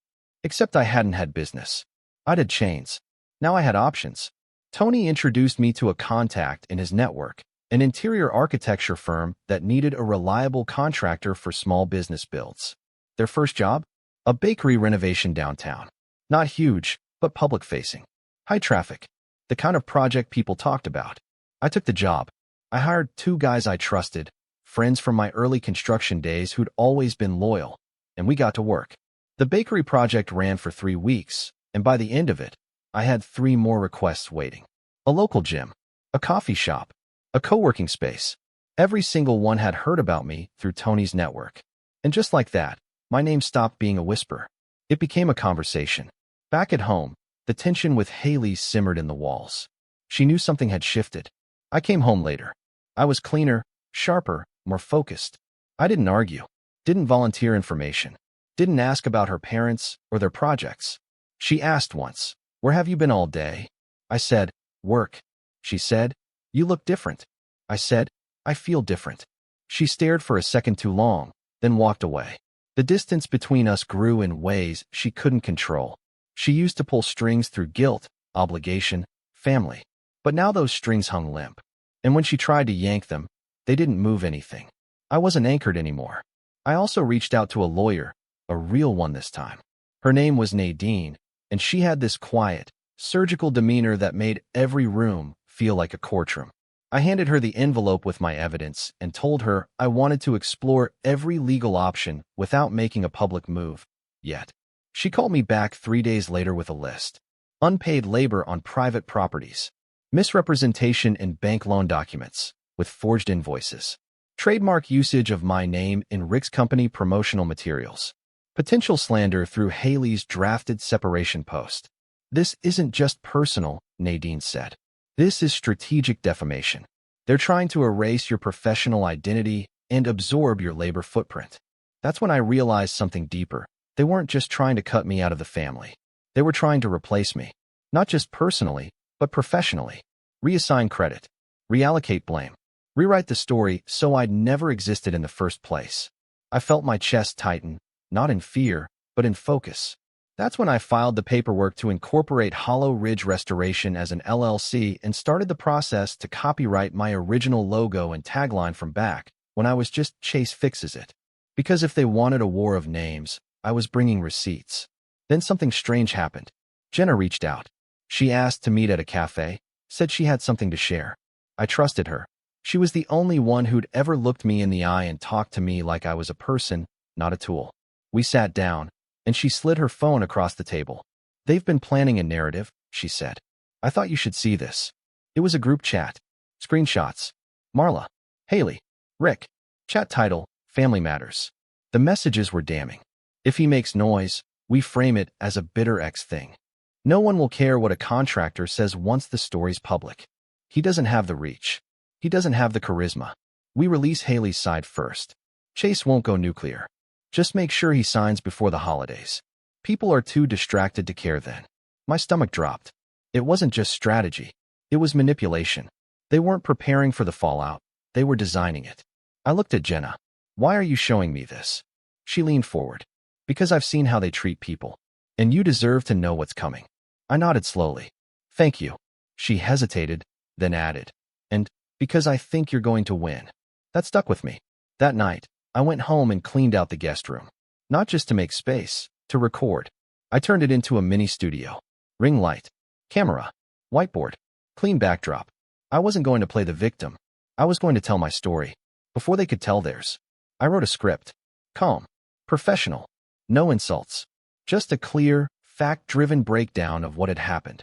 Except I hadn't had business. I'd had chains. Now I had options. Tony introduced me to a contact in his network, an interior architecture firm that needed a reliable contractor for small business builds. Their first job? A bakery renovation downtown. Not huge, but public-facing. High traffic. The kind of project people talked about. I took the job. I hired 2 guys I trusted, friends from my early construction days who'd always been loyal, and we got to work. The bakery project ran for 3 weeks, and by the end of it, I had 3 more requests waiting. A local gym, a coffee shop, a co-working space. Every single one had heard about me through Tony's network. And just like that, my name stopped being a whisper. It became a conversation. Back at home, the tension with Haley simmered in the walls. She knew something had shifted. I came home later. I was cleaner, sharper, more focused. I didn't argue, didn't volunteer information, didn't ask about her parents or their projects. She asked once, "Where have you been all day?" I said, "Work." She said, "You look different." I said, "I feel different." She stared for a second too long, then walked away. The distance between us grew in ways she couldn't control. She used to pull strings through guilt, obligation, family. But now those strings hung limp. And when she tried to yank them, they didn't move anything. I wasn't anchored anymore. I also reached out to a lawyer, a real one this time. Her name was Nadine, and she had this quiet, surgical demeanor that made every room feel like a courtroom. I handed her the envelope with my evidence and told her I wanted to explore every legal option without making a public move yet. She called me back 3 days later with a list. Unpaid labor on private properties. Misrepresentation in bank loan documents with forged invoices. Trademark usage of my name in Rick's company promotional materials. Potential slander through Haley's drafted separation post. "This isn't just personal," Nadine said. "This is strategic defamation. They're trying to erase your professional identity and absorb your labor footprint." That's when I realized something deeper. They weren't just trying to cut me out of the family. They were trying to replace me. Not just personally, but professionally. Reassign credit. Reallocate blame. Rewrite the story so I'd never existed in the first place. I felt my chest tighten, not in fear, but in focus. That's when I filed the paperwork to incorporate Hollow Ridge Restoration as an LLC and started the process to copyright my original logo and tagline from back when I was just Chase Fixes It. Because if they wanted a war of names, I was bringing receipts. Then something strange happened. Jenna reached out. She asked to meet at a cafe, said she had something to share. I trusted her. She was the only one who'd ever looked me in the eye and talked to me like I was a person, not a tool. We sat down, and she slid her phone across the table. "They've been planning a narrative," she said. "I thought you should see this." It was a group chat. Screenshots. Marla. Haley. Rick. Chat title, Family Matters. The messages were damning. "If he makes noise, we frame it as a bitter ex thing. No one will care what a contractor says once the story's public. He doesn't have the reach. He doesn't have the charisma. We release Haley's side first. Chase won't go nuclear. Just make sure he signs before the holidays. People are too distracted to care then. My stomach dropped. It wasn't just strategy. It was manipulation. They weren't preparing for the fallout. They were designing it. I looked at Jenna. Why are you showing me this? She leaned forward. Because I've seen how they treat people. And you deserve to know what's coming. I nodded slowly. Thank you. She hesitated, then added. And because I think you're going to win. That stuck with me. That night, I went home and cleaned out the guest room. Not just to make space, to record. I turned it into a mini studio. Ring light, camera, whiteboard, clean backdrop. I wasn't going to play the victim. I was going to tell my story. Before they could tell theirs. I wrote a script. Calm. Professional. No insults. Just a clear, fact-driven breakdown of what had happened.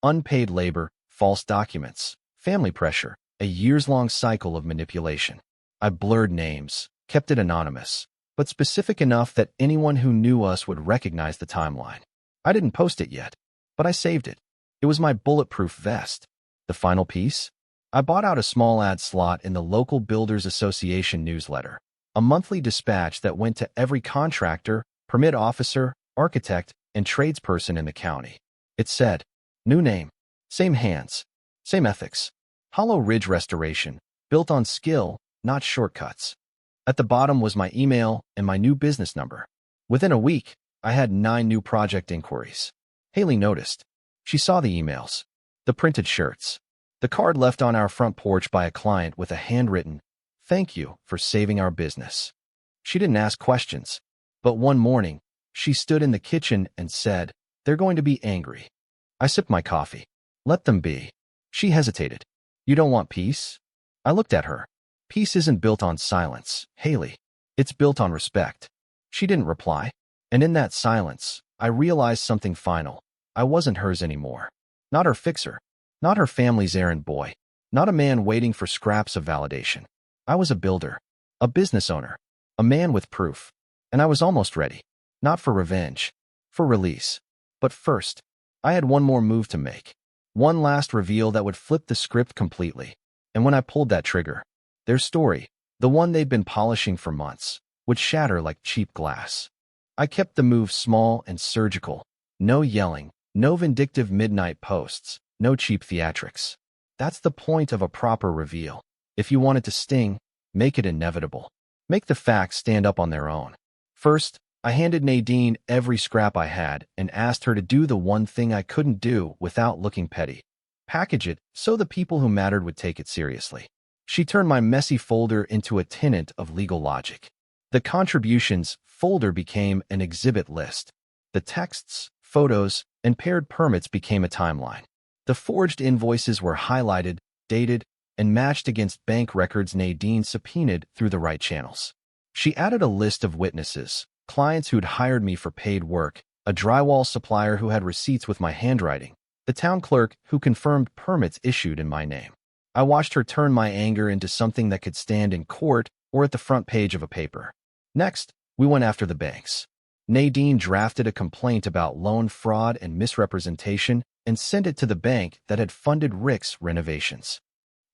Unpaid labor, false documents, family pressure, a years-long cycle of manipulation. I blurred names, kept it anonymous, but specific enough that anyone who knew us would recognize the timeline. I didn't post it yet, but I saved it. It was my bulletproof vest. The final piece? I bought out a small ad slot in the local Builders Association newsletter, a monthly dispatch that went to every contractor, permit officer, architect, and tradesperson in the county. It said, new name, same hands, same ethics. Hollow Ridge Restoration, built on skill, not shortcuts. At the bottom was my email and my new business number. Within a week, I had 9 new project inquiries. Haley noticed. She saw the emails, the printed shirts, the card left on our front porch by a client with a handwritten, "Thank you for saving our business." She didn't ask questions, but one morning, she stood in the kitchen and said, "They're going to be angry." I sipped my coffee. Let them be. She hesitated. You don't want peace? I looked at her. Peace isn't built on silence, Haley. It's built on respect. She didn't reply. And in that silence, I realized something final. I wasn't hers anymore. Not her fixer. Not her family's errand boy. Not a man waiting for scraps of validation. I was a builder. A business owner. A man with proof. And I was almost ready. Not for revenge. For release. But first, I had one more move to make. One last reveal that would flip the script completely. And when I pulled that trigger, their story, the one they'd been polishing for months, would shatter like cheap glass. I kept the move small and surgical. No yelling, no vindictive midnight posts, no cheap theatrics. That's the point of a proper reveal. If you want it to sting, make it inevitable. Make the facts stand up on their own. First, I handed Nadine every scrap I had and asked her to do the one thing I couldn't do without looking petty. Package it so the people who mattered would take it seriously. She turned my messy folder into a tenet of legal logic. The contributions folder became an exhibit list. The texts, photos, and paired permits became a timeline. The forged invoices were highlighted, dated, and matched against bank records Nadine subpoenaed through the right channels. She added a list of witnesses, clients who'd hired me for paid work, a drywall supplier who had receipts with my handwriting, the town clerk who confirmed permits issued in my name. I watched her turn my anger into something that could stand in court or at the front page of a paper. Next, we went after the banks. Nadine drafted a complaint about loan fraud and misrepresentation and sent it to the bank that had funded Rick's renovations.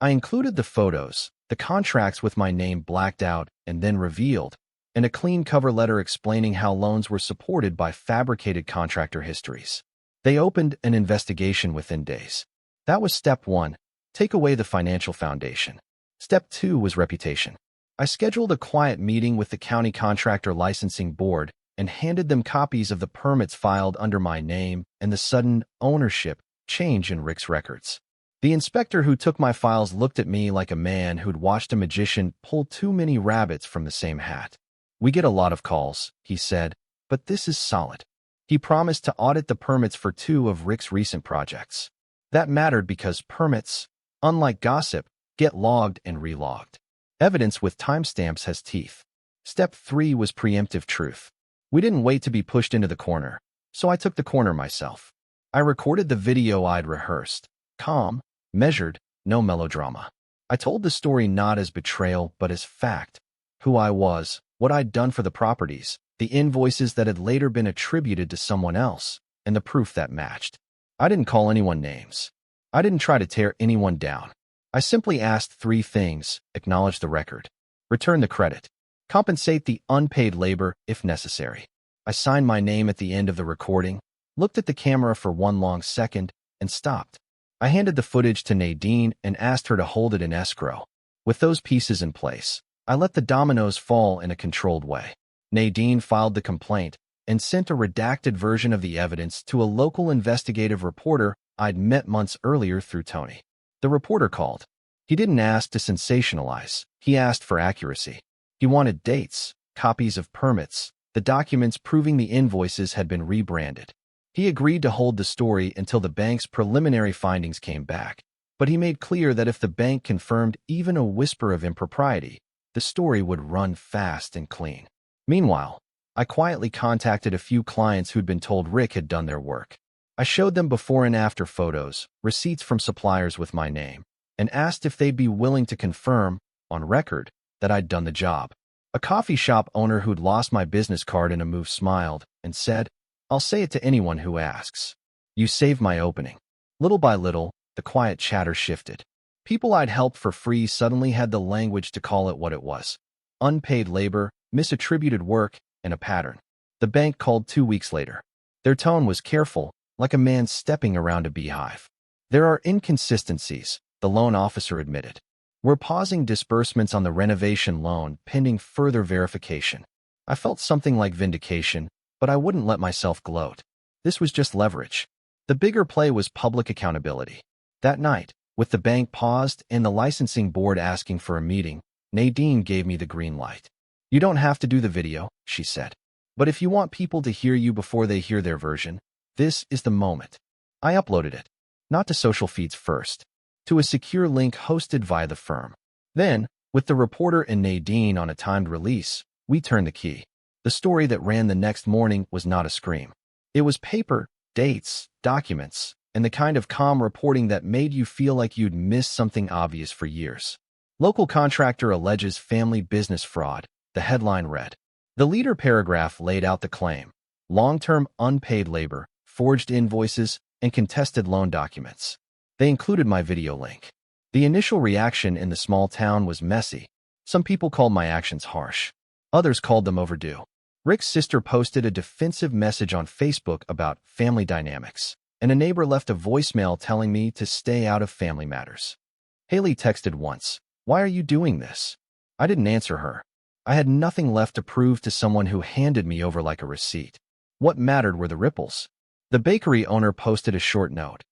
I included the photos, the contracts with my name blacked out and then revealed, and a clean cover letter explaining how loans were supported by fabricated contractor histories. They opened an investigation within days. That was step 1, take away the financial foundation. Step 2 was reputation. I scheduled a quiet meeting with the county contractor licensing board and handed them copies of the permits filed under my name and the sudden ownership change in Rick's records. The inspector who took my files looked at me like a man who'd watched a magician pull too many rabbits from the same hat. We get a lot of calls, he said, but this is solid. He promised to audit the permits for 2 of Rick's recent projects. That mattered because permits, unlike gossip, get logged and relogged. Evidence with timestamps has teeth. Step 3 was preemptive truth. We didn't wait to be pushed into the corner, so I took the corner myself. I recorded the video I'd rehearsed. Calm, measured, no melodrama. I told the story not as betrayal but as fact. Who I was, what I'd done for the properties, the invoices that had later been attributed to someone else, and the proof that matched. I didn't call anyone names. I didn't try to tear anyone down. I simply asked 3 things: acknowledge the record, return the credit, compensate the unpaid labor if necessary. I signed my name at the end of the recording, looked at the camera for one long second, and stopped. I handed the footage to Nadine and asked her to hold it in escrow. With those pieces in place, I let the dominoes fall in a controlled way. Nadine filed the complaint and sent a redacted version of the evidence to a local investigative reporter I'd met months earlier through Tony. The reporter called. He didn't ask to sensationalize. He asked for accuracy. He wanted dates, copies of permits, the documents proving the invoices had been rebranded. He agreed to hold the story until the bank's preliminary findings came back, but he made clear that if the bank confirmed even a whisper of impropriety, the story would run fast and clean. Meanwhile, I quietly contacted a few clients who'd been told Rick had done their work. I showed them before and after photos, receipts from suppliers with my name, and asked if they'd be willing to confirm, on record, that I'd done the job. A coffee shop owner who'd lost my business card in a move smiled and said, "I'll say it to anyone who asks. You saved my opening." Little by little, the quiet chatter shifted. People I'd helped for free suddenly had the language to call it what it was: unpaid labor, misattributed work, and a pattern. The bank called 2 weeks later. Their tone was careful, like a man stepping around a beehive. "There are inconsistencies," the loan officer admitted. "We're pausing disbursements on the renovation loan pending further verification." I felt something like vindication, but I wouldn't let myself gloat. This was just leverage. The bigger play was public accountability. That night, with the bank paused and the licensing board asking for a meeting, Nadine gave me the green light. "You don't have to do the video," she said. "But if you want people to hear you before they hear their version, this is the moment." I uploaded it, not to social feeds first, to a secure link hosted via the firm. Then, with the reporter and Nadine on a timed release, we turned the key. The story that ran the next morning was not a scream. It was paper, dates, documents, and the kind of calm reporting that made you feel like you'd missed something obvious for years. "Local contractor alleges family business fraud," the headline read. The leader paragraph laid out the claim: long-term unpaid labor, forged invoices, and contested loan documents. They included my video link. The initial reaction in the small town was messy. Some people called my actions harsh. Others called them overdue. Rick's sister posted a defensive message on Facebook about family dynamics, and a neighbor left a voicemail telling me to stay out of family matters. Haley texted once, "Why are you doing this?" I didn't answer her. I had nothing left to prove to someone who handed me over like a receipt. What mattered were the ripples. The bakery owner posted a short note.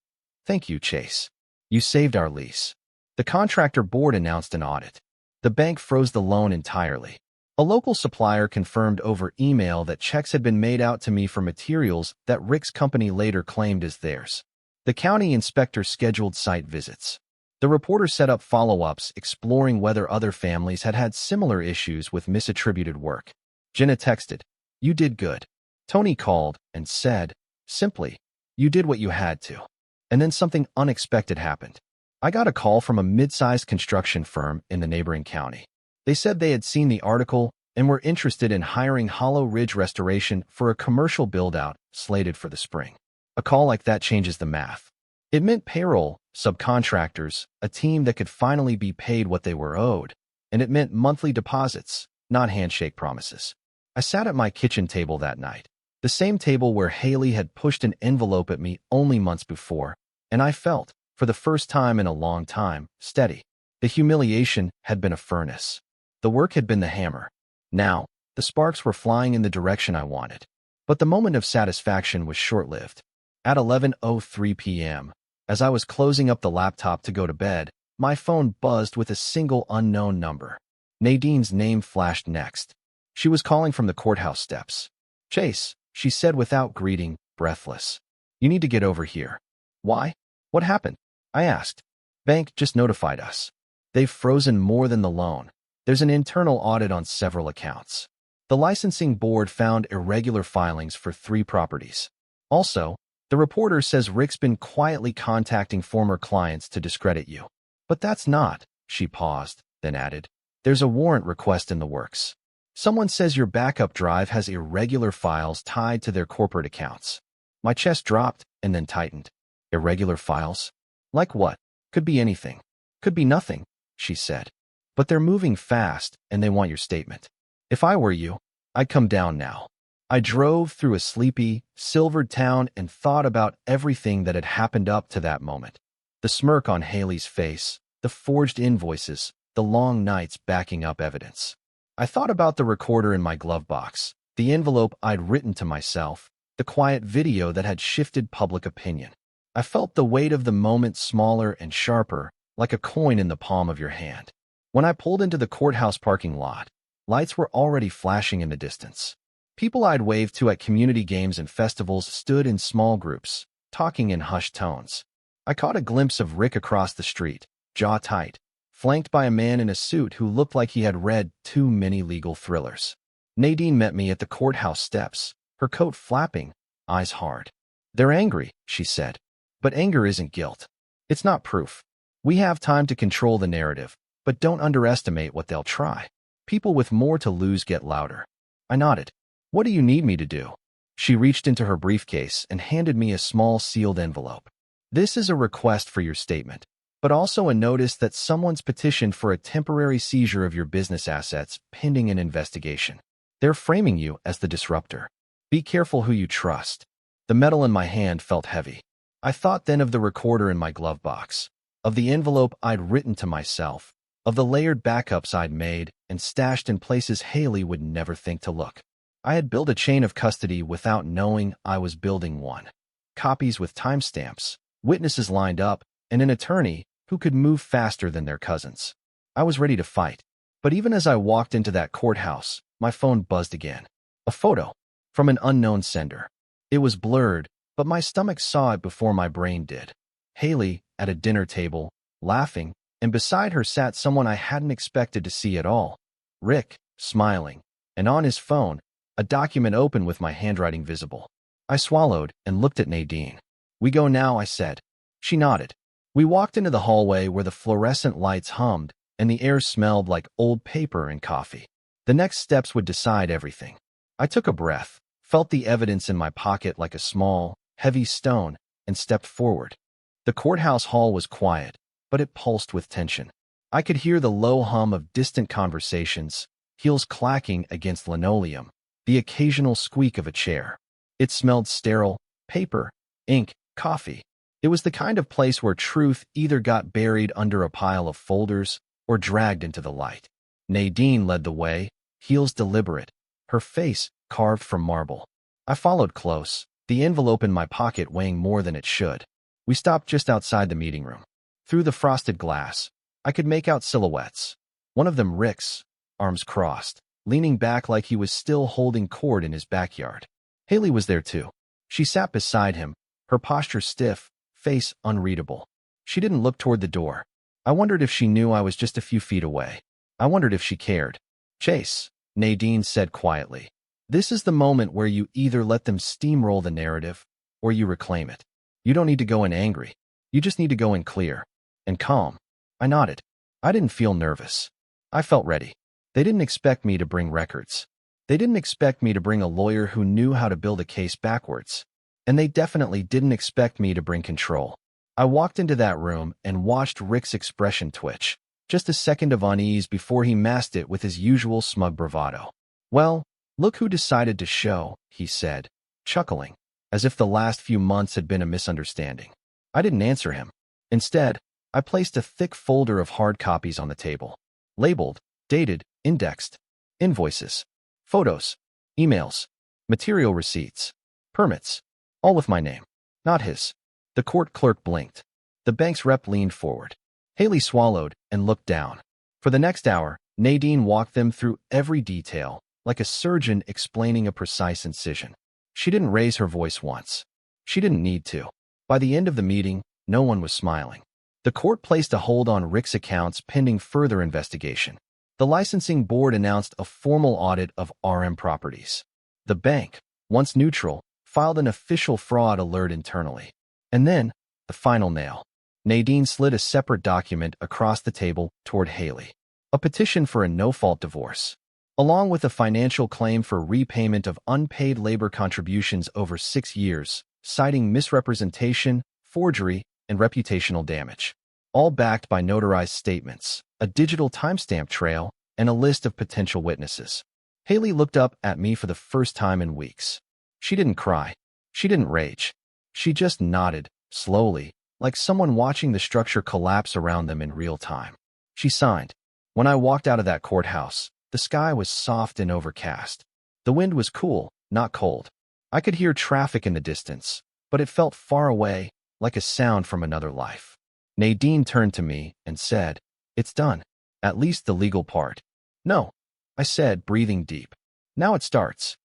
"Thank you, Chase. You saved our lease." The contractor board announced an audit. The bank froze the loan entirely. A local supplier confirmed over email that checks had been made out to me for materials that Rick's company later claimed as theirs. The county inspector scheduled site visits. The reporter set up follow-ups exploring whether other families had had similar issues with misattributed work. Jenna texted, "You did good." Tony called and said, simply, "You did what you had to." And then something unexpected happened. I got a call from a mid-sized construction firm in the neighboring county. They said they had seen the article and were interested in hiring Hollow Ridge Restoration for a commercial build-out slated for the spring. A call like that changes the math. It meant payroll, subcontractors, a team that could finally be paid what they were owed, and it meant monthly deposits, not handshake promises. I sat at my kitchen table that night, the same table where Haley had pushed an envelope at me only months before, and I felt, for the first time in a long time, steady. The humiliation had been a furnace. The work had been the hammer. Now, the sparks were flying in the direction I wanted. But the moment of satisfaction was short-lived. At 11:03 p.m., as I was closing up the laptop to go to bed, my phone buzzed with a single unknown number. Nadine's name flashed next. She was calling from the courthouse steps. "Chase," she said without greeting, breathless. "You need to get over here." "Why? What happened?" I asked. "Bank just notified us. They've frozen more than the loan. There's an internal audit on several accounts. The licensing board found irregular filings for 3 properties. Also, the reporter says Rick's been quietly contacting former clients to discredit you." "But that's not," she paused, then added, "there's a warrant request in the works. Someone says your backup drive has irregular files tied to their corporate accounts." My chest dropped and then tightened. Irregular files? Like what? Could be anything. Could be nothing, she said. But they're moving fast, and they want your statement. If I were you, I'd come down now. I drove through a sleepy, silvered town and thought about everything that had happened up to that moment. The smirk on Haley's face, the forged invoices, the long nights backing up evidence. I thought about the recorder in my glove box, the envelope I'd written to myself, the quiet video that had shifted public opinion. I felt the weight of the moment smaller and sharper, like a coin in the palm of your hand. When I pulled into the courthouse parking lot, lights were already flashing in the distance. People I'd waved to at community games and festivals stood in small groups, talking in hushed tones. I caught a glimpse of Rick across the street, jaw tight, flanked by a man in a suit who looked like he had read too many legal thrillers. Nadine met me at the courthouse steps, her coat flapping, eyes hard. "They're angry," she said. "But anger isn't guilt. It's not proof. We have time to control the narrative, but don't underestimate what they'll try. People with more to lose get louder." I nodded. "What do you need me to do?" She reached into her briefcase and handed me a small sealed envelope. "This is a request for your statement, but also a notice that someone's petitioned for a temporary seizure of your business assets pending an investigation. They're framing you as the disruptor. Be careful who you trust." The metal in my hand felt heavy. I thought then of the recorder in my glove box, of the envelope I'd written to myself, of the layered backups I'd made and stashed in places Haley would never think to look. I had built a chain of custody without knowing I was building one. Copies with timestamps, witnesses lined up, and an attorney who could move faster than their cousins. I was ready to fight. But even as I walked into that courthouse, my phone buzzed again. A photo from an unknown sender. It was blurred, but my stomach saw it before my brain did. Haley at a dinner table, laughing, and beside her sat someone I hadn't expected to see at all. Rick, smiling, and on his phone, a document open with my handwriting visible. I swallowed and looked at Nadine. "We go now," I said. She nodded. We walked into the hallway where the fluorescent lights hummed and the air smelled like old paper and coffee. The next steps would decide everything. I took a breath, felt the evidence in my pocket like a small, heavy stone, and stepped forward. The courthouse hall was quiet, but it pulsed with tension. I could hear the low hum of distant conversations, heels clacking against linoleum, the occasional squeak of a chair. It smelled sterile, paper, ink, coffee. It was the kind of place where truth either got buried under a pile of folders or dragged into the light. Nadine led the way, heels deliberate, her face carved from marble. I followed close, the envelope in my pocket weighing more than it should. We stopped just outside the meeting room. Through the frosted glass, I could make out silhouettes. One of them Rick's, arms crossed, leaning back like he was still holding court in his backyard. Haley was there too. She sat beside him, her posture stiff, face unreadable. She didn't look toward the door. I wondered if she knew I was just a few feet away. I wondered if she cared. "Chase," Nadine said quietly. "This is the moment where you either let them steamroll the narrative or you reclaim it. You don't need to go in angry. You just need to go in clear and calm." I nodded. I didn't feel nervous. I felt ready. They didn't expect me to bring records. They didn't expect me to bring a lawyer who knew how to build a case backwards. And they definitely didn't expect me to bring control. I walked into that room and watched Rick's expression twitch, just a second of unease before he masked it with his usual smug bravado. "Well, look who decided to show," he said, chuckling, as if the last few months had been a misunderstanding. I didn't answer him. Instead, I placed a thick folder of hard copies on the table, labeled, dated, indexed, invoices, photos, emails, material receipts, permits, all with my name, not his. The court clerk blinked. The bank's rep leaned forward. Haley swallowed and looked down. For the next hour, Nadine walked them through every detail, like a surgeon explaining a precise incision. She didn't raise her voice once. She didn't need to. By the end of the meeting, no one was smiling. The court placed a hold on Rick's accounts pending further investigation. The licensing board announced a formal audit of RM Properties. The bank, once neutral, filed an official fraud alert internally. And then, the final nail. Nadine slid a separate document across the table toward Haley. A petition for a no-fault divorce, along with a financial claim for repayment of unpaid labor contributions over 6 years, citing misrepresentation, forgery, and reputational damage. All backed by notarized statements, a digital timestamp trail, and a list of potential witnesses. Haley looked up at me for the first time in weeks. She didn't cry. She didn't rage. She just nodded, slowly, like someone watching the structure collapse around them in real time. She signed. When I walked out of that courthouse, the sky was soft and overcast. The wind was cool, not cold. I could hear traffic in the distance, but it felt far away, like a sound from another life. Nadine turned to me and said, "It's done. At least the legal part." "No," I said, breathing deep. "Now it starts."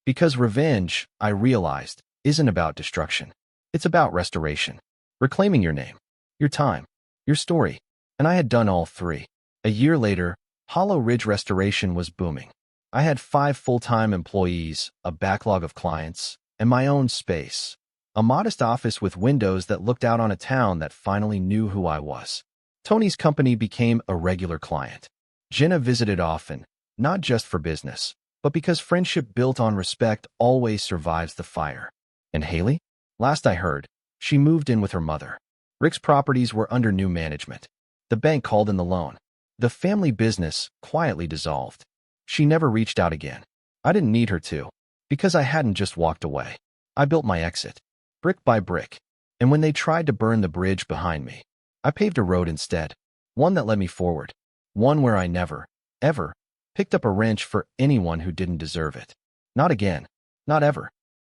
Because revenge, I realized, isn't about destruction. It's about restoration. Reclaiming your name, your time, your story. And I had done all three. A year later, Hollow Ridge Restoration was booming. I had 5 full-time employees, a backlog of clients, and my own space. A modest office with windows that looked out on a town that finally knew who I was. Tony's company became a regular client. Jenna visited often, not just for business, but because friendship built on respect always survives the fire. And Haley? Last I heard, she moved in with her mother. Rick's properties were under new management. The bank called in the loan. The family business quietly dissolved. She never reached out again. I didn't need her to, because I hadn't just walked away. I built my exit, brick by brick. And when they tried to burn the bridge behind me, I paved a road instead, one that led me forward, one where I never, ever, picked up a wrench for anyone who didn't deserve it. Not again. Not ever.